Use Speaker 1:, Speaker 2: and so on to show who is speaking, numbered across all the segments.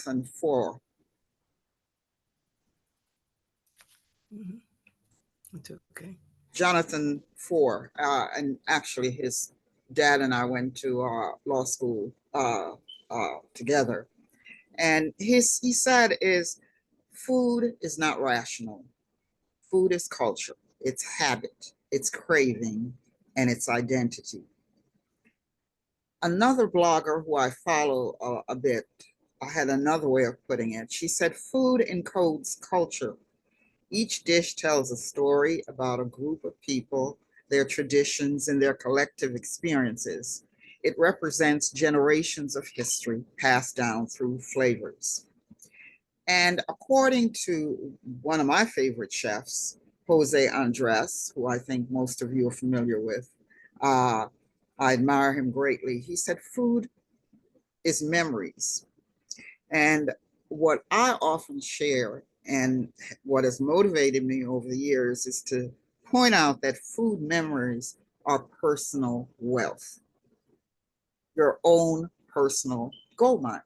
Speaker 1: and four.
Speaker 2: It's okay.
Speaker 1: Jonathan Four, and actually his dad and I went to law school together. And he said is food is not rational. Food is culture, it's habit, it's craving, and it's identity. Another blogger who I follow a bit, I had another way of putting it. She said food encodes culture. Each dish tells a story about a group of people, their traditions, and their collective experiences. It represents generations of history passed down through flavors. And according to one of my favorite chefs, Jose Andres, who I think most of you are familiar with, uh, I admire him greatly. He said, food is memories. And what I often share and what has motivated me over the years is to point out that food memories are personal wealth, your own personal gold mine.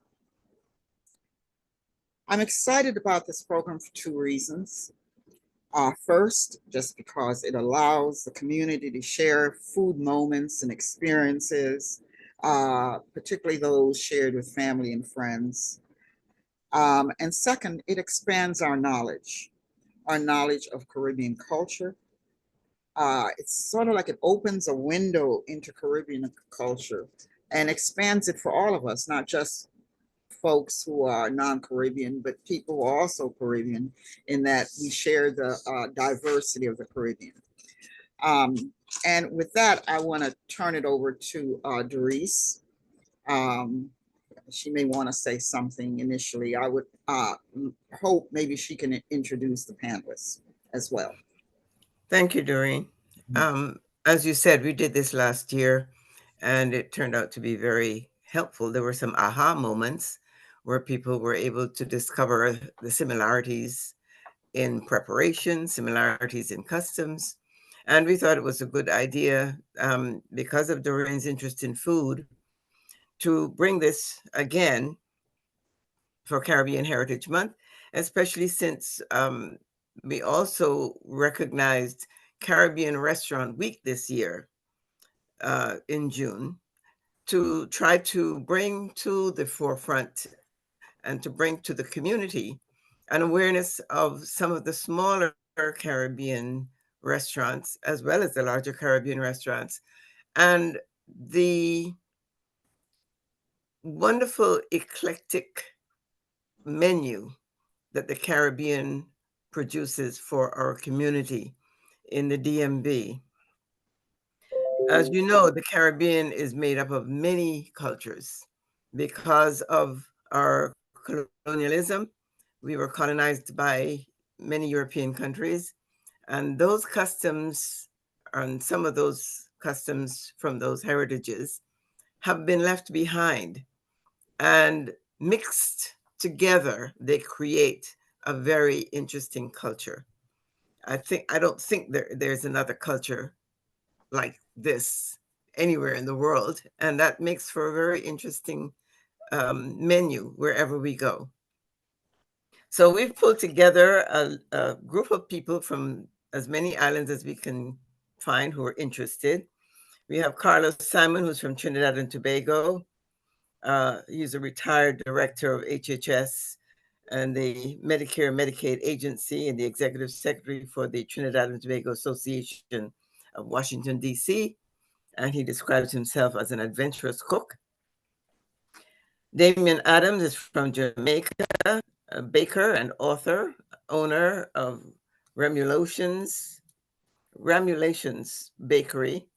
Speaker 1: I'm excited about this program for two reasons. First, just because it allows the community to share food moments and experiences, particularly those shared with family and friends. And second, it expands our knowledge of Caribbean culture. It's sort of like it opens a window into Caribbean culture and expands it for all of us, not just folks who are non-Caribbean, but people who are also Caribbean, in that we share the diversity of the Caribbean. Um, and with that, I want to turn it over to Derrice. Um, she may want to say something initially. I would hope maybe she can introduce the panelists as well.
Speaker 2: Thank you, Doreen. As you said, we did this last year and it turned out to be very helpful. There were some aha moments where people were able to discover the similarities in preparation, similarities in customs. And we thought it was a good idea, because of Doreen's interest in food, to bring this again for Caribbean Heritage Month, especially since we also recognized Caribbean Restaurant Week this year in June, to try to bring to the forefront and to bring to the community an awareness of some of the smaller Caribbean restaurants as well as the larger Caribbean restaurants, and the wonderful eclectic menu that the Caribbean produces for our community in the DMV. As you know, the Caribbean is made up of many cultures. Because of our colonialism, we were colonized by many European countries, and those customs and some of those customs from those heritages have been left behind, and mixed together, they create a very interesting culture. I don't think there's another culture like this anywhere in the world, and that makes for a very interesting menu wherever we go. So we've pulled together a group of people from as many islands as we can find who are interested. We have Carlos Simon, who's from Trinidad and Tobago. He's a retired director of HHS and the Medicare and Medicaid Agency and the executive secretary for the Trinidad and Tobago Association of Washington, D.C., and he describes himself as an adventurous cook. Damian Adams is from Jamaica, a baker and author, owner of Remulations, Ramulations Bakery,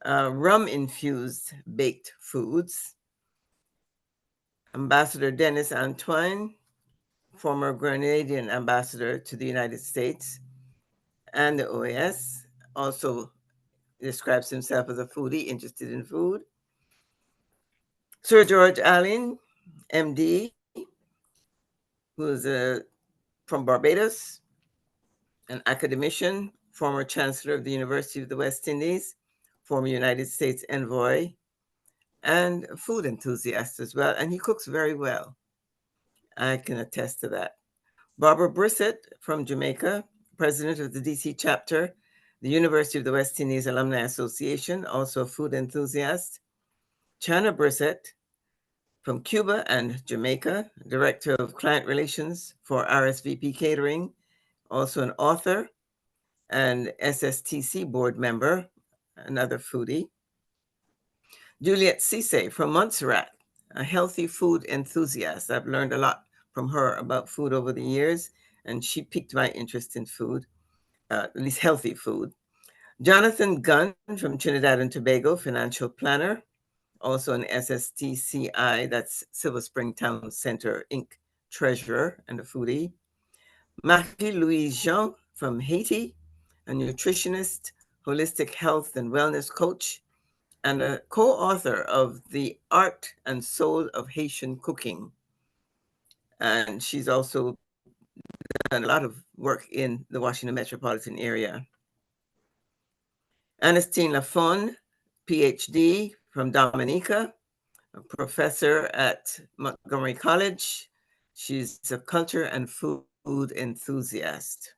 Speaker 2: rum-infused baked foods. Ambassador Dennis Antoine, former Grenadian ambassador to the United States and the OAS, also describes himself as a foodie interested in food. Sir George Allen, MD, who is from Barbados, an academician, former chancellor of the University of the West Indies, former United States envoy, and a food enthusiast as well. And he cooks very well. I can attest to that. Barbara Brissett from Jamaica, president of the DC chapter, the University of the West Indies Alumni Association, also a food enthusiast. Chana Brissett from Cuba and Jamaica, director of client relations for RSVP Catering, also an author and SSTC board member, another foodie. Juliette Cisse from Montserrat, a healthy food enthusiast. I've learned a lot from her about food over the years, and she piqued my interest in food, at least healthy food. Jonathan Gunn from Trinidad and Tobago, financial planner, also an SSTCI, that's Silver Spring Town Center, Inc., treasurer and a foodie. Marie-Louise Jean from Haiti, a nutritionist, holistic health and wellness coach, and a co-author of The Art and Soul of Haitian Cooking. And she's also done a lot of work in the Washington metropolitan area. Ernestine Lafon, PhD from Dominica, a professor at Montgomery College. She's a culture and food enthusiast.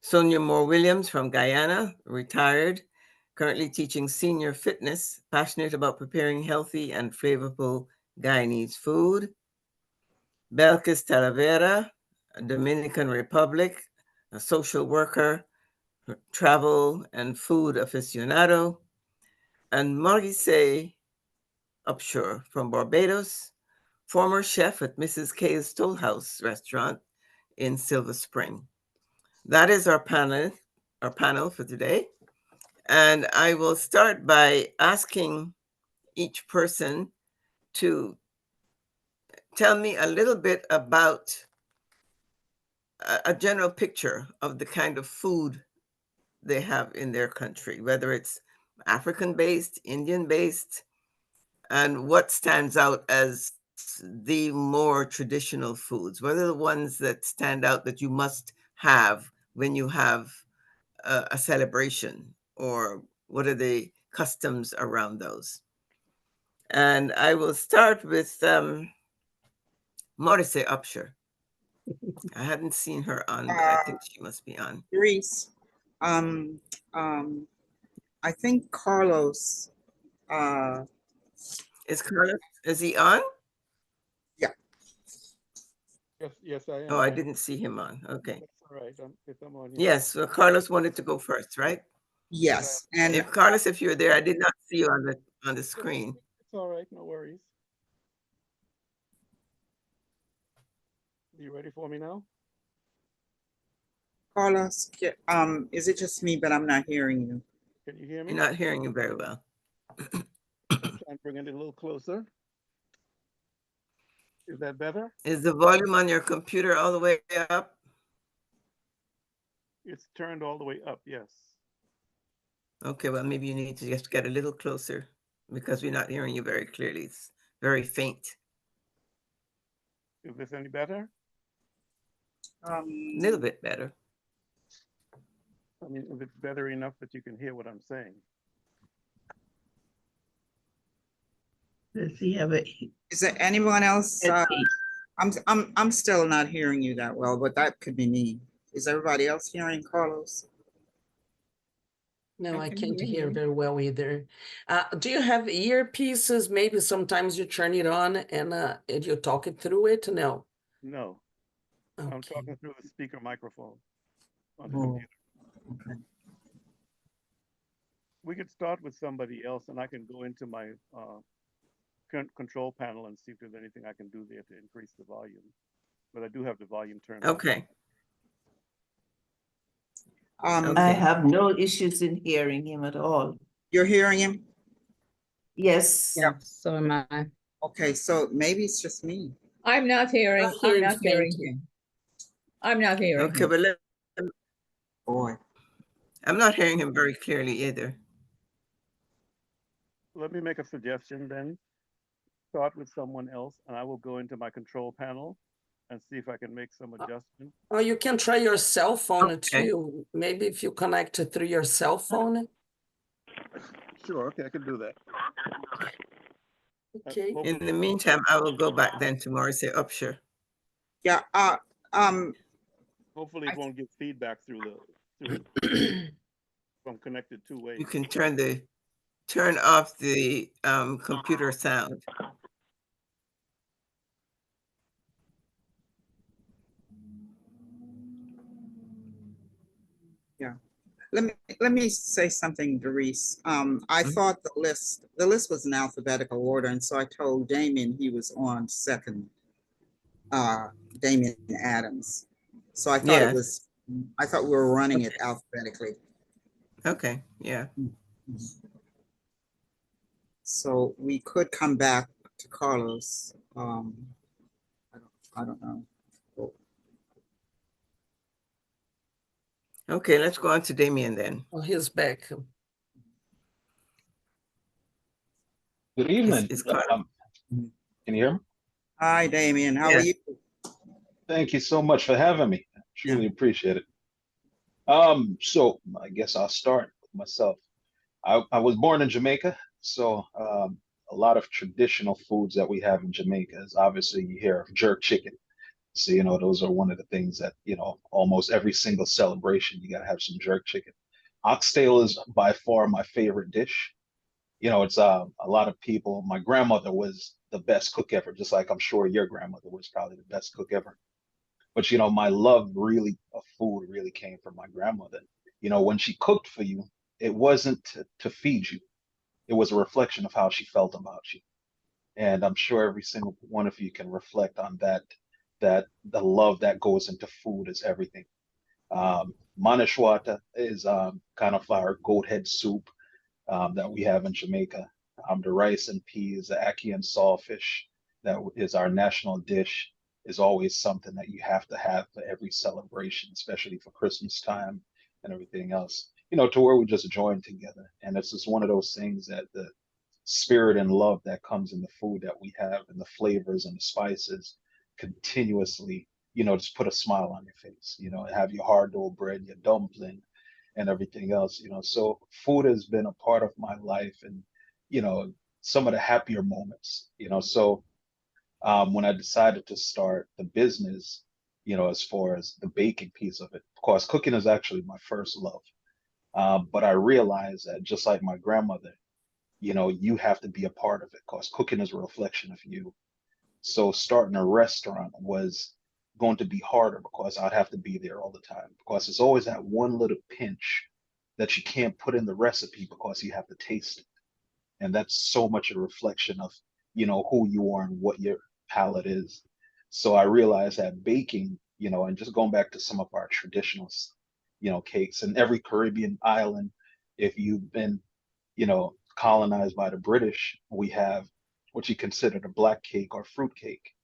Speaker 2: Sonia Moore Williams from Guyana, retired, currently teaching senior fitness, passionate about preparing healthy and flavorful Guyanese food. Belkis Talavera, Dominican Republic, a social worker, travel and food aficionado. And Maurice Upshur from Barbados, former chef at Mrs. K's Toll House restaurant in Silver Spring. That is our panel for today. And I will start by asking each person to tell me a little bit about a general picture of the kind of food they have in their country, whether it's African-based, Indian-based, and what stands out as the more traditional foods. What are the ones that stand out that you must have when you have a celebration, or what are the customs around those? And I will start with Maurice Upshur. I hadn't seen her on, but I think she must be on.
Speaker 1: Reese, I think Carlos.
Speaker 2: Is he on?
Speaker 1: Yeah.
Speaker 3: Yes, I am.
Speaker 2: Oh, I didn't see him on. Okay.
Speaker 3: That's all right. I'm on here.
Speaker 2: Yes, so Carlos wanted to go first, right?
Speaker 1: Yes, and
Speaker 2: If Carlos, if you're there, I did not see you on the screen.
Speaker 3: It's all right, no worries. Are you ready for me now?
Speaker 1: Carlos, is it just me, but I'm not hearing you?
Speaker 3: Can you hear me?
Speaker 2: You're not hearing you very well.
Speaker 3: Try and bring it a little closer. Is that better?
Speaker 2: Is the volume on your computer all the way up?
Speaker 3: It's turned all the way up, yes.
Speaker 2: Okay, well, maybe you need to just get a little closer because we're not hearing you very clearly. It's very faint.
Speaker 3: Is this any better?
Speaker 2: A little bit better.
Speaker 3: I mean, if it's better enough that you can hear what I'm saying.
Speaker 4: Does he have a?
Speaker 1: Is there anyone else? I'm still not hearing you that well, but that could be me. Is everybody else hearing Carlos?
Speaker 4: No, I can't hear very well either. Do you have earpieces? Maybe sometimes you turn it on and you talk it through it? No.
Speaker 3: No.
Speaker 4: Okay.
Speaker 3: I'm talking through the speaker microphone on the
Speaker 1: Oh,
Speaker 3: computer.
Speaker 1: okay.
Speaker 3: We could start with somebody else, and I can go into my control panel and see if there's anything I can do there to increase the volume. But I do have the volume turned up.
Speaker 2: Okay.
Speaker 4: I have no issues in hearing him at all.
Speaker 1: You're hearing him?
Speaker 4: Yes.
Speaker 5: Yeah, so am I.
Speaker 1: Okay, so maybe it's just me.
Speaker 5: I'm not hearing.
Speaker 4: I hear
Speaker 5: I'm
Speaker 4: him
Speaker 5: not hearing
Speaker 4: faintly.
Speaker 5: him. I'm not hearing
Speaker 2: Okay,
Speaker 5: him.
Speaker 2: but
Speaker 1: Boy.
Speaker 2: I'm not hearing him very clearly either.
Speaker 3: Let me make a suggestion then. Start with someone else, and I will go into my control panel and see if I can make some adjustments.
Speaker 4: Or you can try your cell phone
Speaker 2: Okay.
Speaker 4: too. Maybe if you connect it through your cell phone.
Speaker 3: Sure, okay, I can do that.
Speaker 4: Okay.
Speaker 2: In
Speaker 3: hopefully,
Speaker 2: the meantime, I will go back then to Marcia Upshur.
Speaker 1: Yeah,
Speaker 3: hopefully
Speaker 1: I-
Speaker 3: it won't give feedback through if I'm connected two ways.
Speaker 2: You can turn off the computer sound.
Speaker 1: let me say something, Doris. I
Speaker 2: Mhm.
Speaker 1: thought the list was in alphabetical order, and so I told Damien he was on second, Damien Adams. So I thought
Speaker 2: Yes.
Speaker 1: I thought we were running it alphabetically.
Speaker 2: Okay, yeah.
Speaker 1: So we could come back to Carlos. I don't know.
Speaker 2: Okay, let's go on to Damien then.
Speaker 4: Oh, he's back.
Speaker 6: Good evening.
Speaker 2: It's Carlos.
Speaker 6: Can you hear me?
Speaker 1: Hi, Damien. How are
Speaker 2: Yes.
Speaker 1: you?
Speaker 6: Thank you so much for having me. I truly appreciate it. So I guess I'll start with myself. I was born in Jamaica, so a lot of traditional foods that we have in Jamaica is obviously you hear of jerk chicken. So, those are one of the things that, almost every single celebration, you got to have some jerk chicken. Oxtail is by far my favorite dish. It's a lot of people. My grandmother was the best cook ever, just like I'm sure your grandmother was probably the best cook ever. But my love really of food really came from my grandmother. When she cooked for you, it wasn't to feed you. It was a reflection of how she felt about you. And I'm sure every single one of you can reflect on that the love that goes into food is everything. Manashwata is kind of our goat head soup that we have in Jamaica. The rice and peas, the ackee and sawfish, that is our national dish, is always something that you have to have for every celebration, especially for Christmas time and everything else. To where we just join together. And it's just one of those things that the spirit and love that comes in the food that we have and the flavors and the spices continuously, just put a smile on your face, have your hard dough bread, your dumpling, and everything else, so food has been a part of my life and, some of the happier moments, so when I decided to start the business, as far as the baking piece of it, of course, cooking is actually my first love. But I realized that just like my grandmother, you have to be a part of it because cooking is a reflection of you. So starting a restaurant was going to be harder because I'd have to be there all the time because it's always that one little pinch that you can't put in the recipe because you have to taste it. And that's so much a reflection of, who you are and what your palate is. So I realized that baking, and just going back to some of our traditional, cakes in every Caribbean island, if you've been, colonized by the British, we have what you consider the black cake or fruit cake.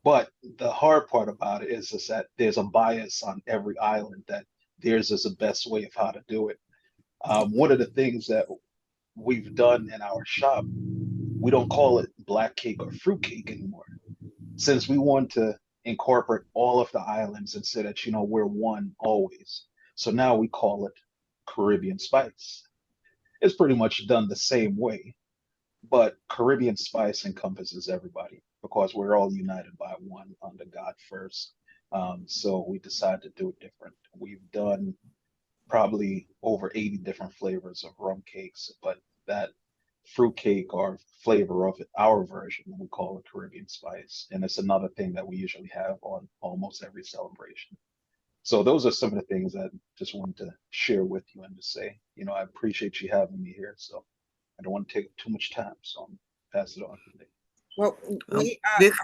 Speaker 6: But the hard part about it is that there's a bias on every island that theirs is the best way of how to do it. One of the things that we've done in our shop, we don't call it black cake or fruit cake anymore. Since we want to incorporate all of the islands and say that, we're one always. So now we call it Caribbean spice. It's pretty much done the same way, but Caribbean spice encompasses everybody because we're all united by one under God first. So we decided to do it different. We've done probably over 80 different flavors of rum cakes, but that fruit cake or flavor of it, our version, we call it Caribbean spice. And it's another thing that we usually have on almost every celebration. So those are some of the things that I just wanted to share with you and to say, I appreciate you having me here. So I don't want to take too much time, so I'm pass it on today.
Speaker 1: Well, we
Speaker 2: This-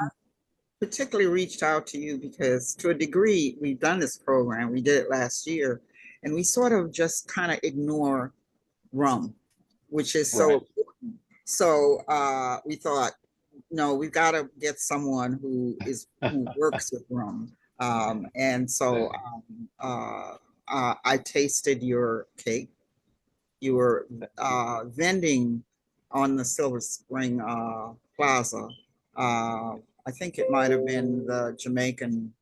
Speaker 1: particularly reached out to you because to a degree, we've done this program. We did it last year, and we sort of just kind of ignore rum, which is
Speaker 6: Right.
Speaker 1: so we thought, no, we've got to get someone who works with rum. And so I tasted your cake. You were vending on the Silver Spring Plaza. I think it might have been the Jamaican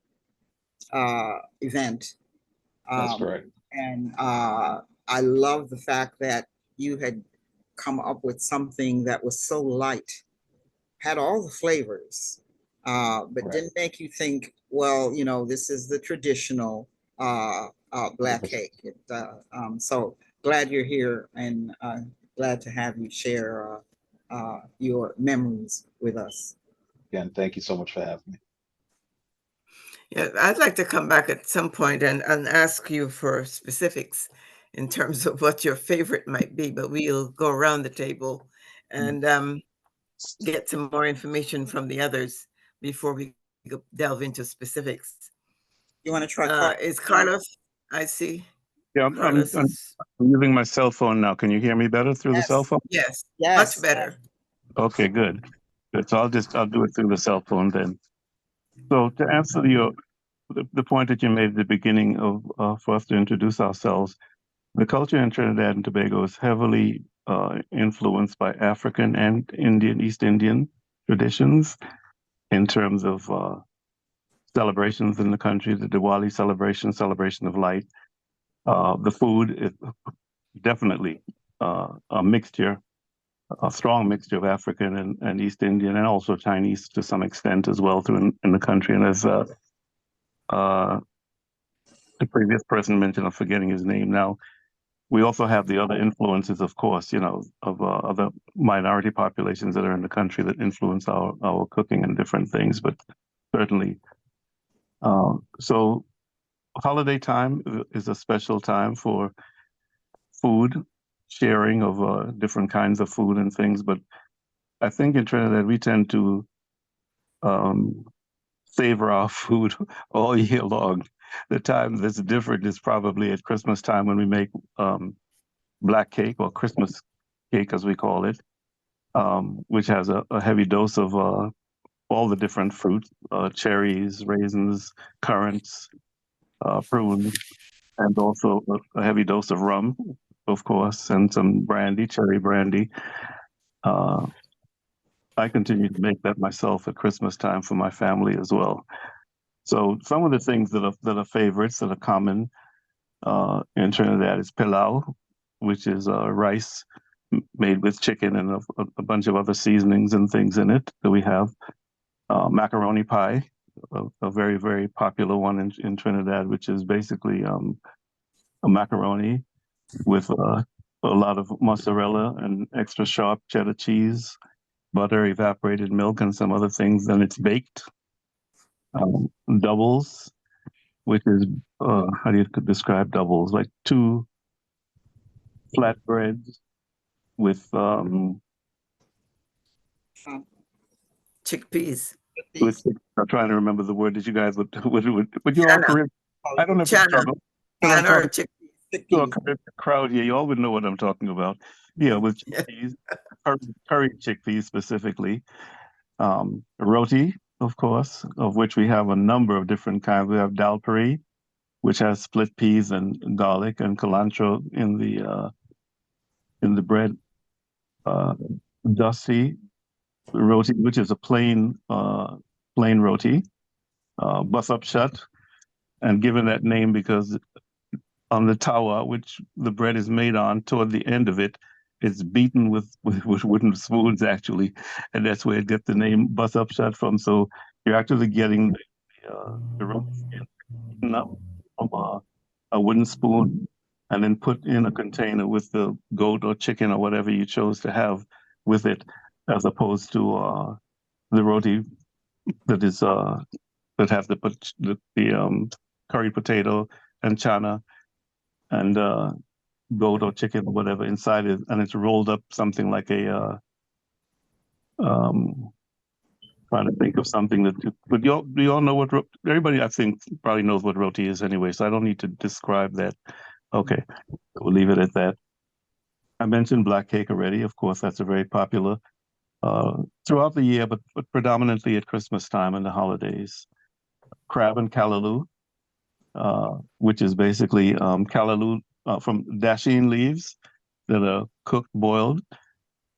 Speaker 1: event.
Speaker 6: That's correct.
Speaker 1: And I love the fact that you had come up with something that was so light had all the flavors, but
Speaker 6: Right.
Speaker 1: didn't make you think, well, this is the traditional black cake. So glad you're here, and glad to have you share your memories with us.
Speaker 6: Again, thank you so much for having me.
Speaker 2: Yeah, I'd like to come back at some point and ask you for specifics in terms of what your favorite might be, but we'll go around the table and get some more information from the others before we delve into specifics.
Speaker 1: You want to try?
Speaker 2: Is Carlos? I see.
Speaker 3: Yeah,
Speaker 2: Carlos
Speaker 3: I'm using my cell phone now. Can you hear me better through the cell phone?
Speaker 2: Yes,
Speaker 1: Yes.
Speaker 2: much better.
Speaker 3: Okay, good. Good. So I'll do it through the cell phone then. So to answer the point that you made at the beginning of for us to introduce ourselves, the culture in Trinidad and Tobago is heavily influenced by African and East Indian traditions in terms of celebrations in the country, the Diwali celebration of light. The food is definitely a mixture, a strong mixture of African and East Indian, and also Chinese to some extent as well in the country. And as the previous person mentioned, I'm forgetting his name now, we also have the other influences, of course, of other minority populations that are in the country that influence our cooking and different things, but certainly. So holiday time is a special time for food, sharing of different kinds of food and things. But I think in Trinidad, we tend to savor our food all year long. The time that's different is probably at Christmas time when we make black cake, or Christmas cake as we call it, which has a heavy dose of all the different fruits, cherries, raisins, currants, prunes, and also a heavy dose of rum, of course, and some brandy, cherry brandy. I continue to make that myself at Christmas time for my family as well. So some of the things that are favorites that are common in Trinidad is pilau, which is rice made with chicken and a bunch of other seasonings and things in it that we have. Macaroni pie, a very, very popular one in Trinidad, which is basically a macaroni with a lot of mozzarella and extra sharp cheddar cheese, butter, evaporated milk, and some other things. Then it's baked. Doubles, which is, how do you describe doubles? Like two flatbreads with
Speaker 2: Chickpeas.
Speaker 3: I'm trying to remember the word that you guys would you all Caribbean? I don't know if it's struggle.
Speaker 2: Chana or chickpeas.
Speaker 3: To a crowd here, you all would know what I'm talking about. Yeah, with chickpeas, curry chickpeas specifically. Roti, of course, of which we have a number of different kinds. We have dal puri, which has split peas and garlic, and cilantro in the bread. Dusty roti, which is a plain roti, bus up shut, and given that name because on the tawa, which the bread is made on, toward the end of it, it's beaten with wooden spoons actually, and that's where it gets the name bus up shut from. So you're actually getting the roti beaten up from a wooden spoon, and then put in a container with the goat or chicken or whatever you chose to have with it, as opposed to the roti that is that has the curry potato and chana and goat or chicken or whatever inside it, and it's rolled up something like a trying to think of something that. But do you all know what everybody I think probably knows what roti is anyway, so I don't need to describe that. Okay, we'll leave it at that. I mentioned black cake already. Of course, that's a very popular throughout the year, but predominantly at Christmas time and the holidays. Crab and callaloo, which is basically callaloo from dasheen leaves that are cooked, boiled,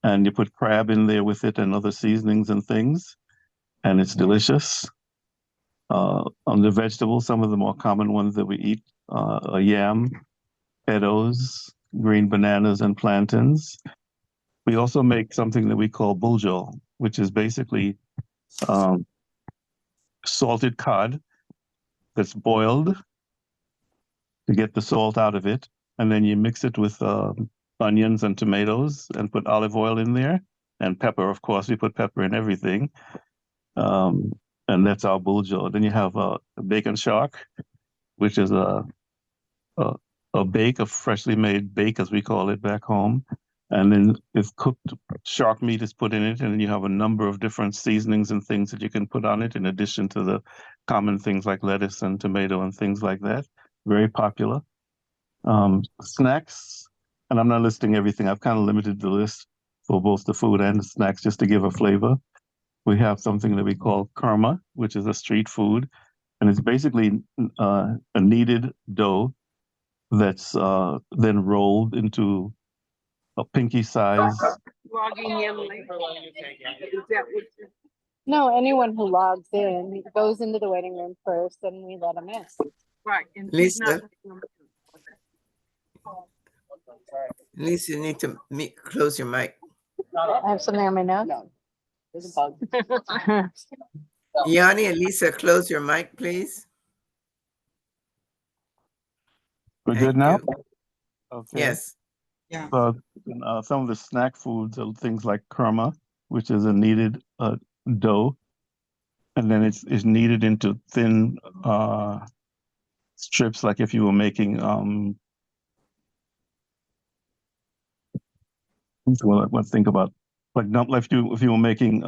Speaker 3: and you put crab in there with it and other seasonings and things, and it's delicious. On the vegetables, some of the more common ones that we eat are yam, potatoes, green bananas, and plantains. We also make something that we call buljol, which is basically salted cod that's boiled to get the salt out of it. And then you mix it with onions and tomatoes and put olive oil in there and pepper. Of course, we put pepper in everything. And that's our buljo. Then you have a bacon shark, which is a bake, a freshly made bake, as we call it back home. And then it's cooked shark meat is put in it, and then you have a number of different seasonings and things that you can put on it, in addition to the common things like lettuce and tomato and things like that. Very popular. Snacks, and I'm not listing everything. I've kind of limited the list for both the food and the snacks just to give a flavor. We have something that we call kurma, which is a street food, and it's basically a kneaded dough that's then rolled into a pinky size.
Speaker 7: No, anyone who logs in goes into the waiting room first and we let them in.
Speaker 5: Right.
Speaker 2: Lisa, Lisa, you need to close your mic.
Speaker 7: I have something on my nose.
Speaker 5: No. There's a bug.
Speaker 2: Yanni and Lisa, close your mic, please.
Speaker 3: We're
Speaker 2: Thank
Speaker 3: good now?
Speaker 2: you.
Speaker 3: Okay.
Speaker 2: Yes.
Speaker 1: Yeah.
Speaker 3: Some of the snack foods are things like kurma, which is a kneaded dough, and then it's kneaded into thin strips, like if you were making let's think about like if you were making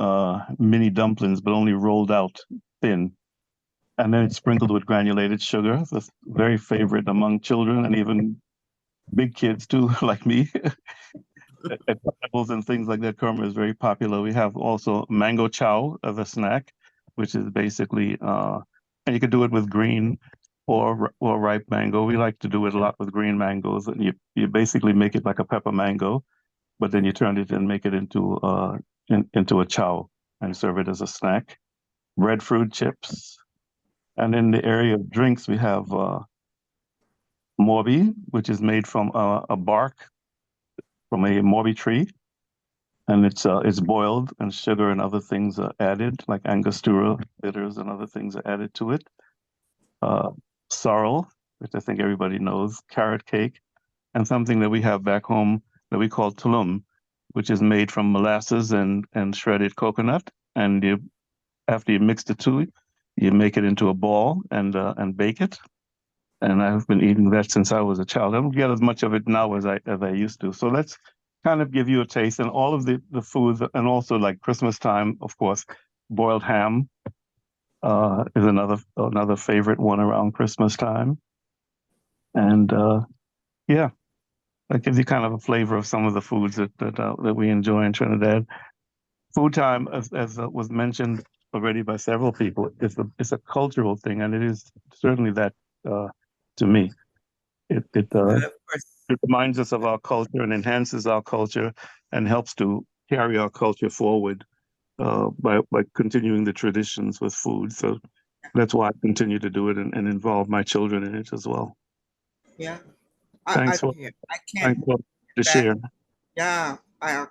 Speaker 3: mini dumplings, but only rolled out thin, and then it's sprinkled with granulated sugar. That's very favorite among children and even big kids too, like me. At festivals and things like that, kurma is very popular. We have also mango chow as a snack, which is basically and you could do it with green or ripe mango. We like to do it a lot with green mangoes, and you basically make it like a pepper mango, but then you turn it and make it into a chow and serve it as a snack. Breadfruit chips, and in the area of drinks, we have morbi, which is made from a bark from a morbi tree, and it's boiled and sugar and other things are added, like angostura bitters and other things are added to it. Sorrel, which I think everybody knows, carrot cake, and something that we have back home that we call tulum, which is made from molasses and shredded coconut. And after you mix the two, you make it into a ball and bake it. And I've been eating that since I was a child. I don't get as much of it now as I used to. So let's kind of give you a taste. And all of the foods, and also like Christmas time, of course, boiled ham is another favorite one around Christmas time. And yeah, that gives you kind of a flavor of some of the foods that we enjoy in Trinidad. Food time, as was mentioned already by several people, it's a cultural thing, and it is certainly that to me. It reminds us of our culture and enhances our culture and helps to carry our culture forward by continuing the traditions with food. So that's why I continue to do it and involve my children in it as well.
Speaker 1: Yeah.
Speaker 3: Thanks for the share.
Speaker 1: Yeah,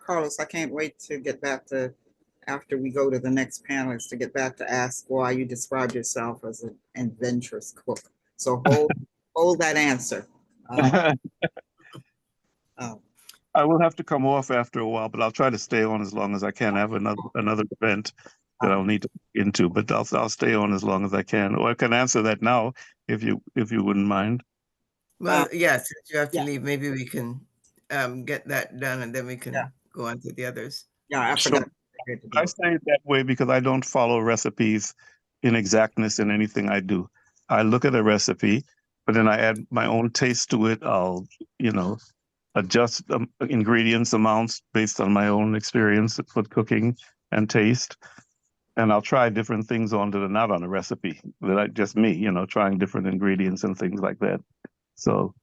Speaker 1: Carlos, I can't wait to get back to, after we go to the next panelist, to get back to ask why you described yourself as an adventurous cook. So hold that answer.
Speaker 3: I will have to come off after a while, but I'll try to stay on as long as I can. I have another event that I'll need to get into, but I'll stay on as long as I can. Or I can answer that now if you wouldn't mind.
Speaker 2: Well, yes, you have to leave. Maybe we can get that done, and then we can go on to the others.
Speaker 1: Yeah, I forgot.
Speaker 3: I say it that way because I don't follow recipes in exactness in anything I do. I look at a recipe, but then I add my own taste to it. I'll, adjust ingredients amounts based on my own experience with cooking and taste. And I'll try different things on that are not on a recipe, just me, trying different ingredients and things like that. So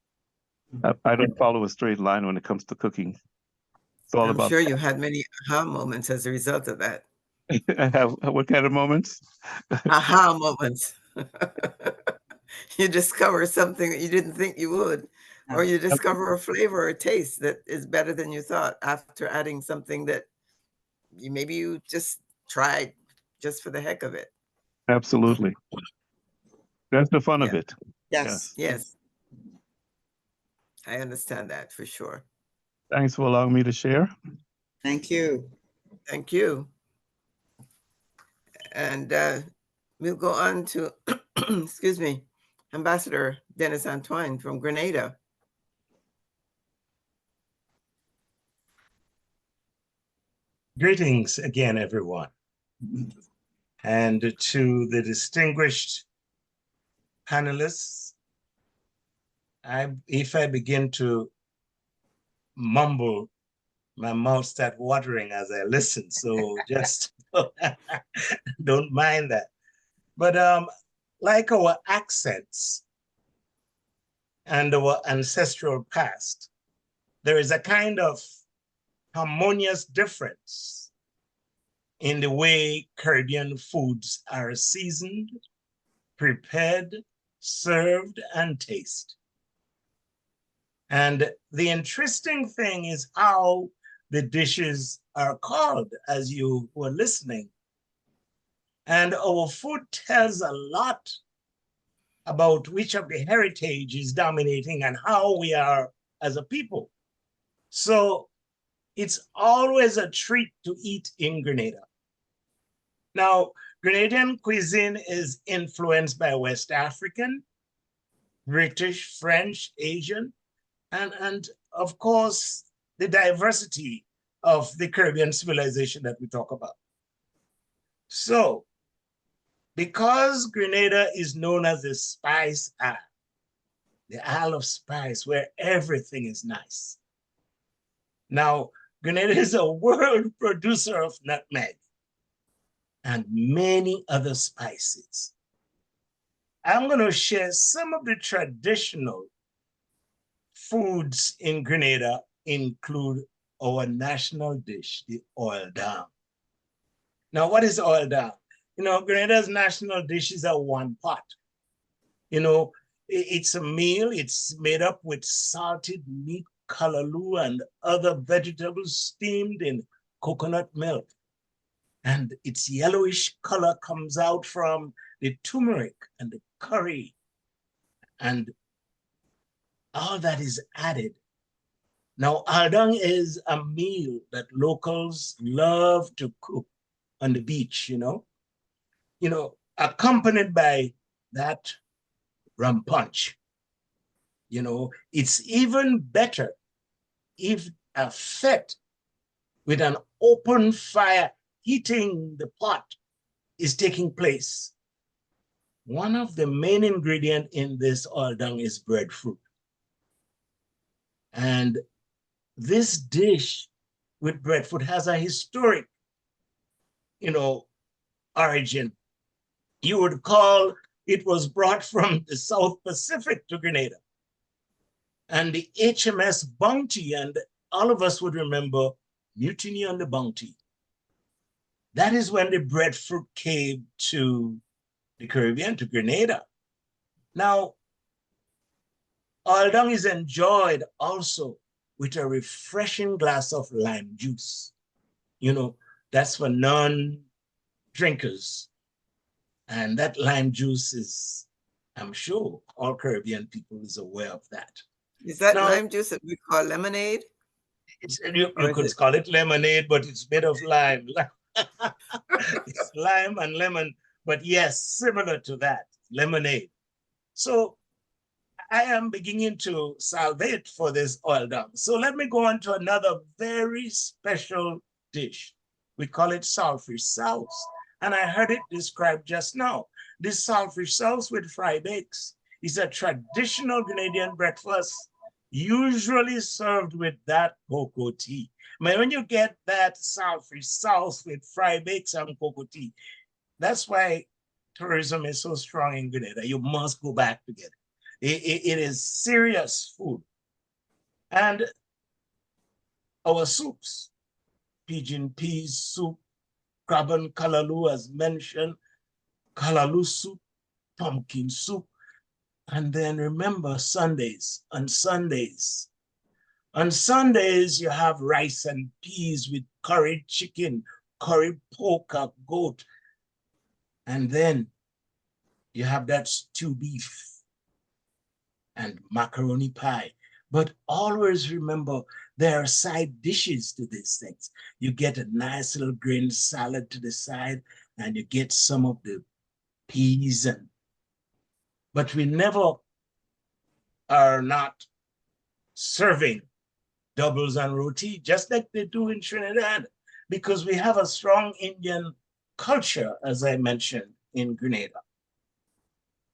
Speaker 3: I don't follow a straight line when it comes to cooking. It's all
Speaker 2: I'm
Speaker 3: about.
Speaker 2: sure you had many aha moments as a result of that.
Speaker 3: I have what kind of moments?
Speaker 2: Aha moments. You discover something that you didn't think you would, or you discover a flavor or taste that is better than you thought after adding something that maybe you just tried just for the heck of it.
Speaker 3: Absolutely. That's the fun of
Speaker 2: Yeah.
Speaker 3: it.
Speaker 1: Yes.
Speaker 2: Yes, I understand that for sure.
Speaker 3: Thanks for allowing me to share.
Speaker 1: Thank you.
Speaker 2: Thank you. And we'll go on to, excuse me, Ambassador Dennis Antoine from Grenada.
Speaker 8: Greetings again, everyone. And to the distinguished panelists, if I begin to mumble, my mouth starts watering as I listen. So just don't mind that. But like our accents and our ancestral past, there is a kind of harmonious difference in the way Caribbean foods are seasoned, prepared, served, and tasted. And the interesting thing is how the dishes are called as you were listening. And our food tells a lot about which of the heritage is dominating and how we are as a people. So it's always a treat to eat in Grenada. Now, Grenadian cuisine is influenced by West African, British, French, Asian, and of course, the diversity of the Caribbean civilization that we talk about. So, because Grenada is known as the Spice Isle, the Isle of Spice, where everything is nice. Now, Grenada is a world producer of nutmeg and many other spices. I'm going to share some of the traditional foods in Grenada include our national dish, the oil dam. Now, what is oil dam? Grenada's national dish is a one pot. It's a meal. It's made up with salted meat, kalaloo, and other vegetables steamed in coconut milk. And its yellowish color comes out from the turmeric and the curry. And all that is added. Now, aldang is a meal that locals love to cook on the beach, accompanied by that rum punch. It's even better if a fete with an open fire heating the pot is taking place. One of the main ingredients in this aldang is breadfruit. And this dish with breadfruit has a historic, origin. You would call it was brought from the South Pacific to Grenada. And the HMS Bounty, and all of us would remember Mutiny on the Bounty. That is when the breadfruit came to the Caribbean, to Grenada. Now, aldang is enjoyed also with a refreshing glass of lime juice. That's for non-drinkers. And that lime juice is, I'm sure all Caribbean people is aware of that.
Speaker 2: Is that lime juice that we call lemonade?
Speaker 8: You could call it lemonade, but it's made of lime. It's lime and lemon, but yes, similar to that, lemonade. So I am beginning to salivate for this aldang. So let me go on to another very special dish. We call it saltfish sauce. And I heard it described just now. This saltfish sauce with fried eggs is a traditional Grenadian breakfast, usually served with that cocoa tea. When you get that saltfish sauce with fried eggs and cocoa tea, that's why tourism is so strong in Grenada. You must go back to get it. It is serious food. And our soups, pigeon peas soup, crab and kalaloo as mentioned, kalaloo soup, pumpkin soup. And then remember Sundays. On Sundays, you have rice and peas with curried chicken, curry pork or goat. And then you have that stew beef and macaroni pie. But always remember, there are side dishes to these things. You get a nice little green salad to the side, and you get some of the peas. But we never are not serving doubles and roti, just like they do in Trinidad, because we have a strong Indian culture, as I mentioned, in Grenada.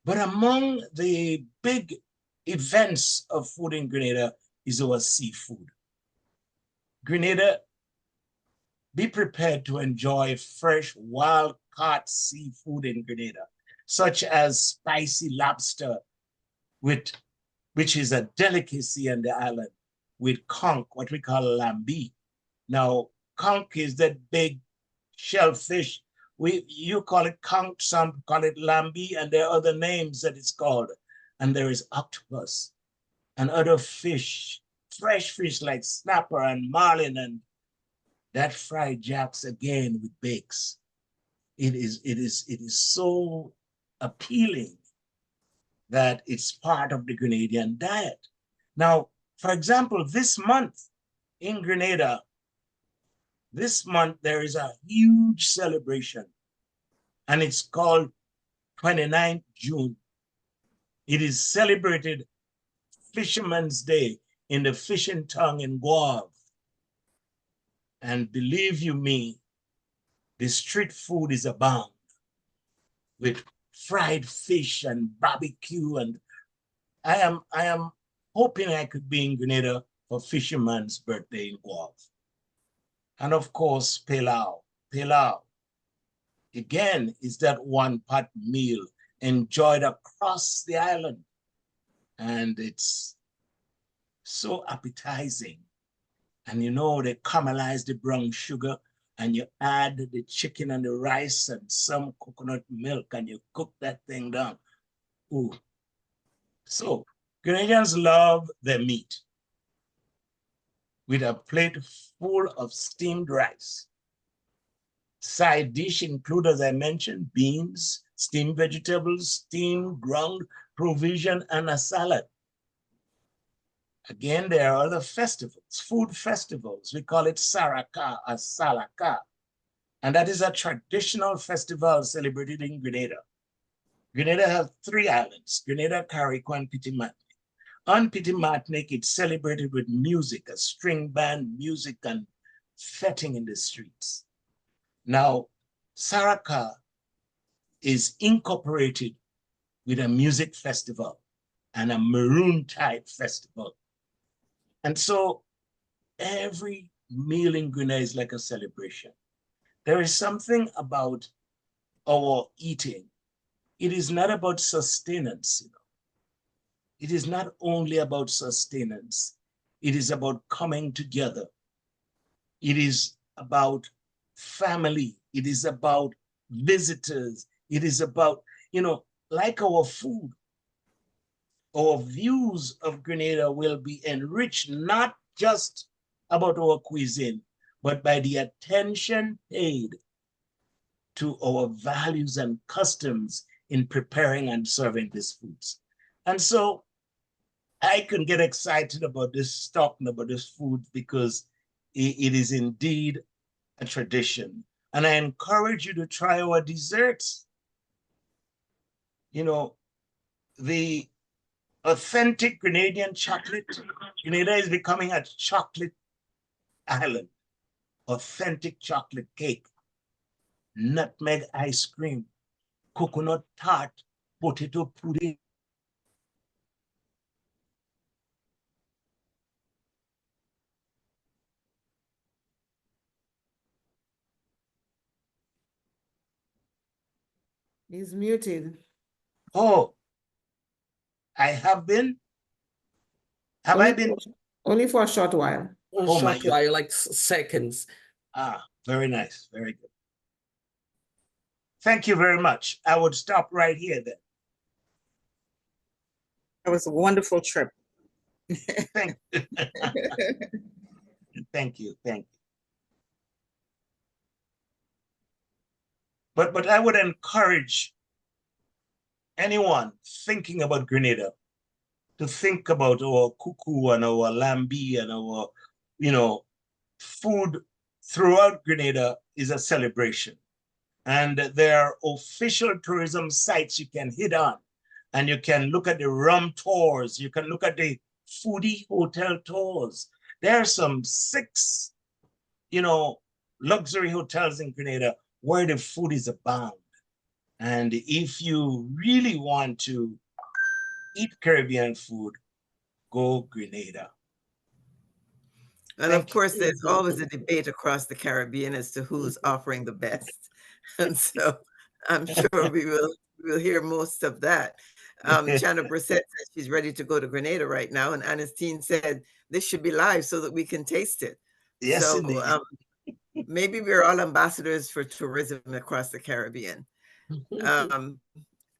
Speaker 8: But among the big events of food in Grenada is our seafood. Grenada, be prepared to enjoy fresh, wild-caught seafood in Grenada, such as spicy lobster, which is a delicacy on the island, with conch, what we call lambi. Now, conch is that big shellfish. You call it conch, some call it lambi, and there are other names that it's called. And there is octopus and other fish, fresh fish like snapper and marlin, and that fried jacks again with bakes. It is so appealing that it's part of the Grenadian diet. Now, for example, this month in Grenada, this month there is a huge celebration, and it's called 29th June. It is celebrated Fisherman's Day in the fishing tongue in Guave. And believe you me, the street food is abound with fried fish and barbecue. And I am hoping I could be in Grenada for Fisherman's birthday in Guave. And of course, pilau. Pilau, again, is that one-pot meal enjoyed across the island. And it's so appetizing. And you know, they caramelize the brown sugar, and you add the chicken and the rice and some coconut milk, and you cook that thing down. Ooh. So Grenadians love their meat, with a plate full of steamed rice. Side dish include, as I mentioned, beans, steamed vegetables, steamed ground provision, and a salad. Again, there are other festivals, food festivals. We call it Saraka or Salaka. And that is a traditional festival celebrated in Grenada. Grenada has 3 islands, Grenada, Carriacou, and Petit Martinique. On Petit Martinique, it's celebrated with music, a string band, music, and fetting in the streets. Now, Saraka is incorporated with a music festival and a maroon type festival. And so every meal in Grenada is like a celebration. There is something about our eating. It is not about sustenance, you know. It is not only about sustenance. It is about coming together. It is about family. It is about visitors. It is about, you know, like our food, our views of Grenada will be enriched not just about our cuisine, but by the attention paid to our values and customs in preparing and serving these foods. And so I can get excited about this, talking about this food, because it is indeed a tradition. And I encourage you to try our desserts. You know, the authentic Grenadian chocolate. Grenada is becoming a chocolate island. Authentic chocolate cake, nutmeg ice cream, coconut tart, potato pudding.
Speaker 2: He's muted.
Speaker 8: Oh, I have been? Have I been?
Speaker 2: Only for a short while.
Speaker 4: A
Speaker 8: Oh my
Speaker 4: short
Speaker 8: God.
Speaker 4: while, like seconds.
Speaker 8: Ah, very nice, very good. Thank you very much. I would stop right here then.
Speaker 1: That was a wonderful trip.
Speaker 8: Thank you. Thank you, thank you. But I would encourage anyone thinking about Grenada to think about our cuckoo and our lambi and our, food throughout Grenada is a celebration. And there are official tourism sites you can hit on. And you can look at the rum tours. You can look at the foodie hotel tours. There are some 6, luxury hotels in Grenada where the food is abound. And if you really want to eat Caribbean food, go Grenada.
Speaker 2: And of course, there's always a debate across the Caribbean as to who's offering the best. And so I'm sure we'll hear most of that. Chana Brissett says she's ready to go to Grenada right now. And Ernestine said this should be live so that we can taste it.
Speaker 8: Yes,
Speaker 2: so
Speaker 8: indeed.
Speaker 2: maybe we're all ambassadors for tourism across the Caribbean.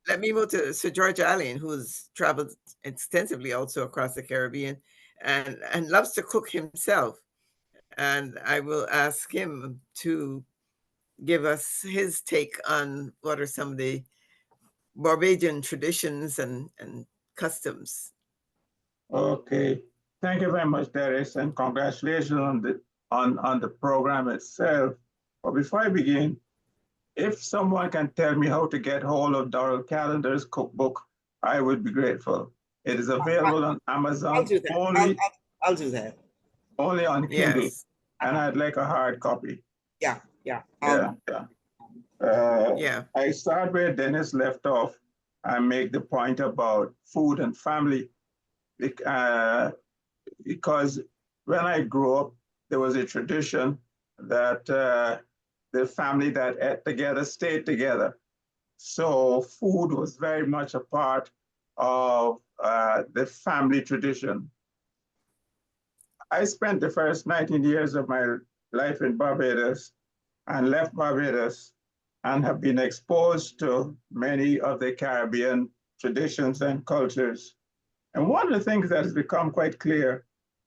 Speaker 2: Let me move to Sir George Allen, who's traveled extensively also across the Caribbean and loves to cook himself. And I will ask him to give us his take on what are some of the Barbadian traditions and customs.
Speaker 9: Okay, thank you very much, Derrice, and congratulations on the program itself. But before I begin, if someone can tell me how to get hold of Doral Calendar's cookbook, I would be grateful. It is available on Amazon.
Speaker 1: I'll do that.
Speaker 9: Only,
Speaker 1: I'll do that.
Speaker 9: Only on Kindle,
Speaker 2: yes.
Speaker 9: And I'd like a hard copy.
Speaker 1: Yeah.
Speaker 9: I start where Dennis left off and make the point about food and family. Because when I grew up, there was a tradition that the family that ate together stayed together. So food was very much a part of the family tradition. I spent the first 19 years of my life in Barbados and left Barbados and have been exposed to many of the Caribbean traditions and cultures. And one of the things that has become quite clear,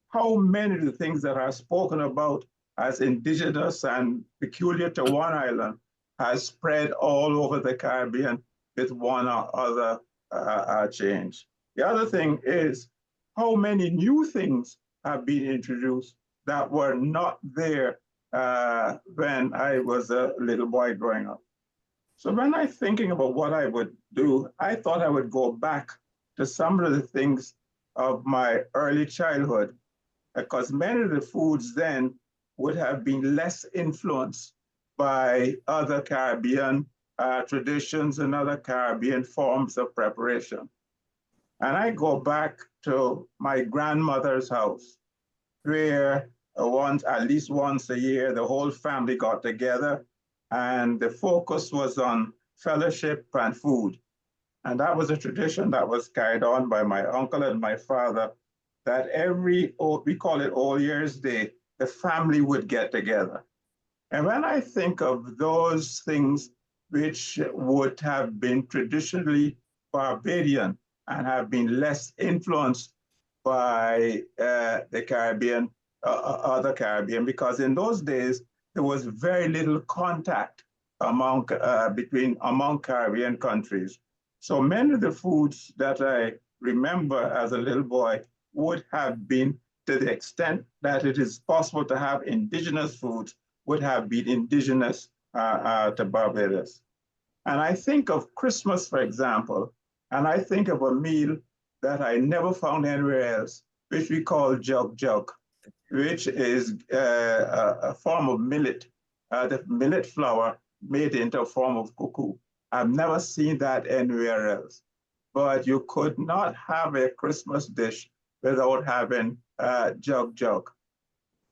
Speaker 9: how many of the things that are spoken about as indigenous and peculiar to one island has spread all over the Caribbean with one or other change. The other thing is how many new things have been introduced that were not there when I was a little boy growing up. So when I'm thinking about what I would do, I thought I would go back to some of the things of my early childhood, because many of the foods then would have been less influenced by other Caribbean traditions and other Caribbean forms of preparation. And I go back to my grandmother's house, where at least once a year, the whole family got together, and the focus was on fellowship and food. And that was a tradition that was carried on by my uncle and my father, that we call it All Year's Day, the family would get together. And when I think of those things which would have been traditionally Barbadian and have been less influenced by the Caribbean, other Caribbean, because in those days, there was very little contact among Caribbean countries. So many of the foods that I remember as a little boy would have been, to the extent that it is possible to have indigenous foods, would have been indigenous to Barbados. And I think of Christmas, for example, and I think of a meal that I never found anywhere else, which we call jug jug, which is a form of millet, the millet flour made into a form of cuckoo. I've never seen that anywhere else. But you could not have a Christmas dish without having jug jug.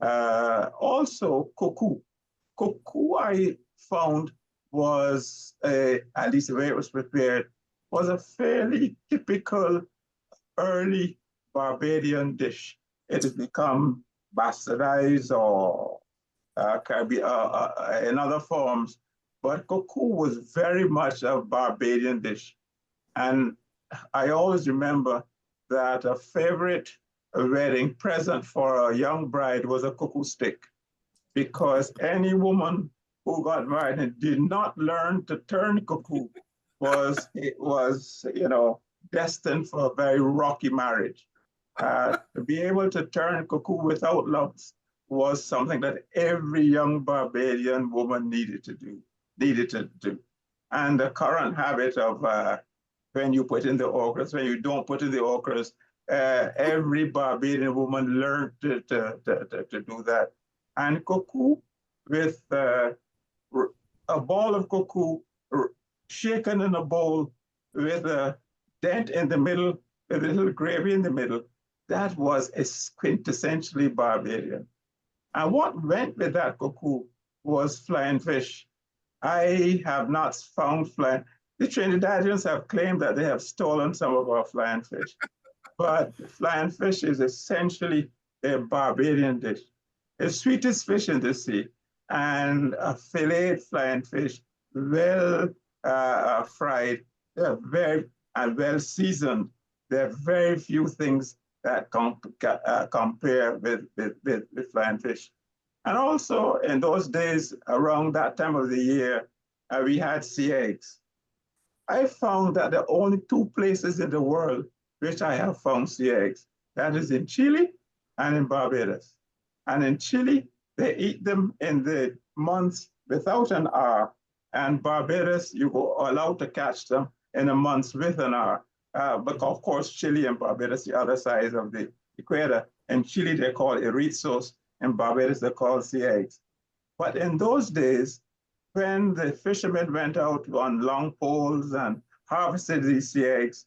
Speaker 9: Also, cuckoo. Cuckoo, I found, was, at least the way it was prepared, was a fairly typical early Barbadian dish. It has become bastardized or in other forms, but cuckoo was very much a Barbadian dish. And I always remember that a favorite wedding present for a young bride was a cuckoo stick, because any woman who got married and did not learn to turn cuckoo was destined for a very rocky marriage. To be able to turn cuckoo without lumps was something that every young Barbadian woman needed to do. And the current habit of when you put in the okras, when you don't put in the okras, every Barbadian woman learned to do that. And cuckoo with a ball of cuckoo shaken in a bowl with a dent in the middle, with a little gravy in the middle, that was quintessentially Barbadian. And what went with that cuckoo was flying fish. I have not found flying. The Trinidadians have claimed that they have stolen some of our flying fish, but flying fish is essentially a Barbadian dish. The sweetest fish in the sea, and a filleted flying fish, well fried, very and well seasoned. There are very few things that compare with flying fish. And also in those days, around that time of the year, we had CAAGs. I found that there are only two places in the world which I have found CAAGs. That is in Chile and in Barbados. And in Chile, they eat them in the months without an R. And Barbados, you go allowed to catch them in the months with an R. But of course, Chile and Barbados, the other side of the equator. In Chile, they call erizos. In Barbados, they call CAAGs. But in those days, when the fishermen went out on long poles and harvested these CAAGs,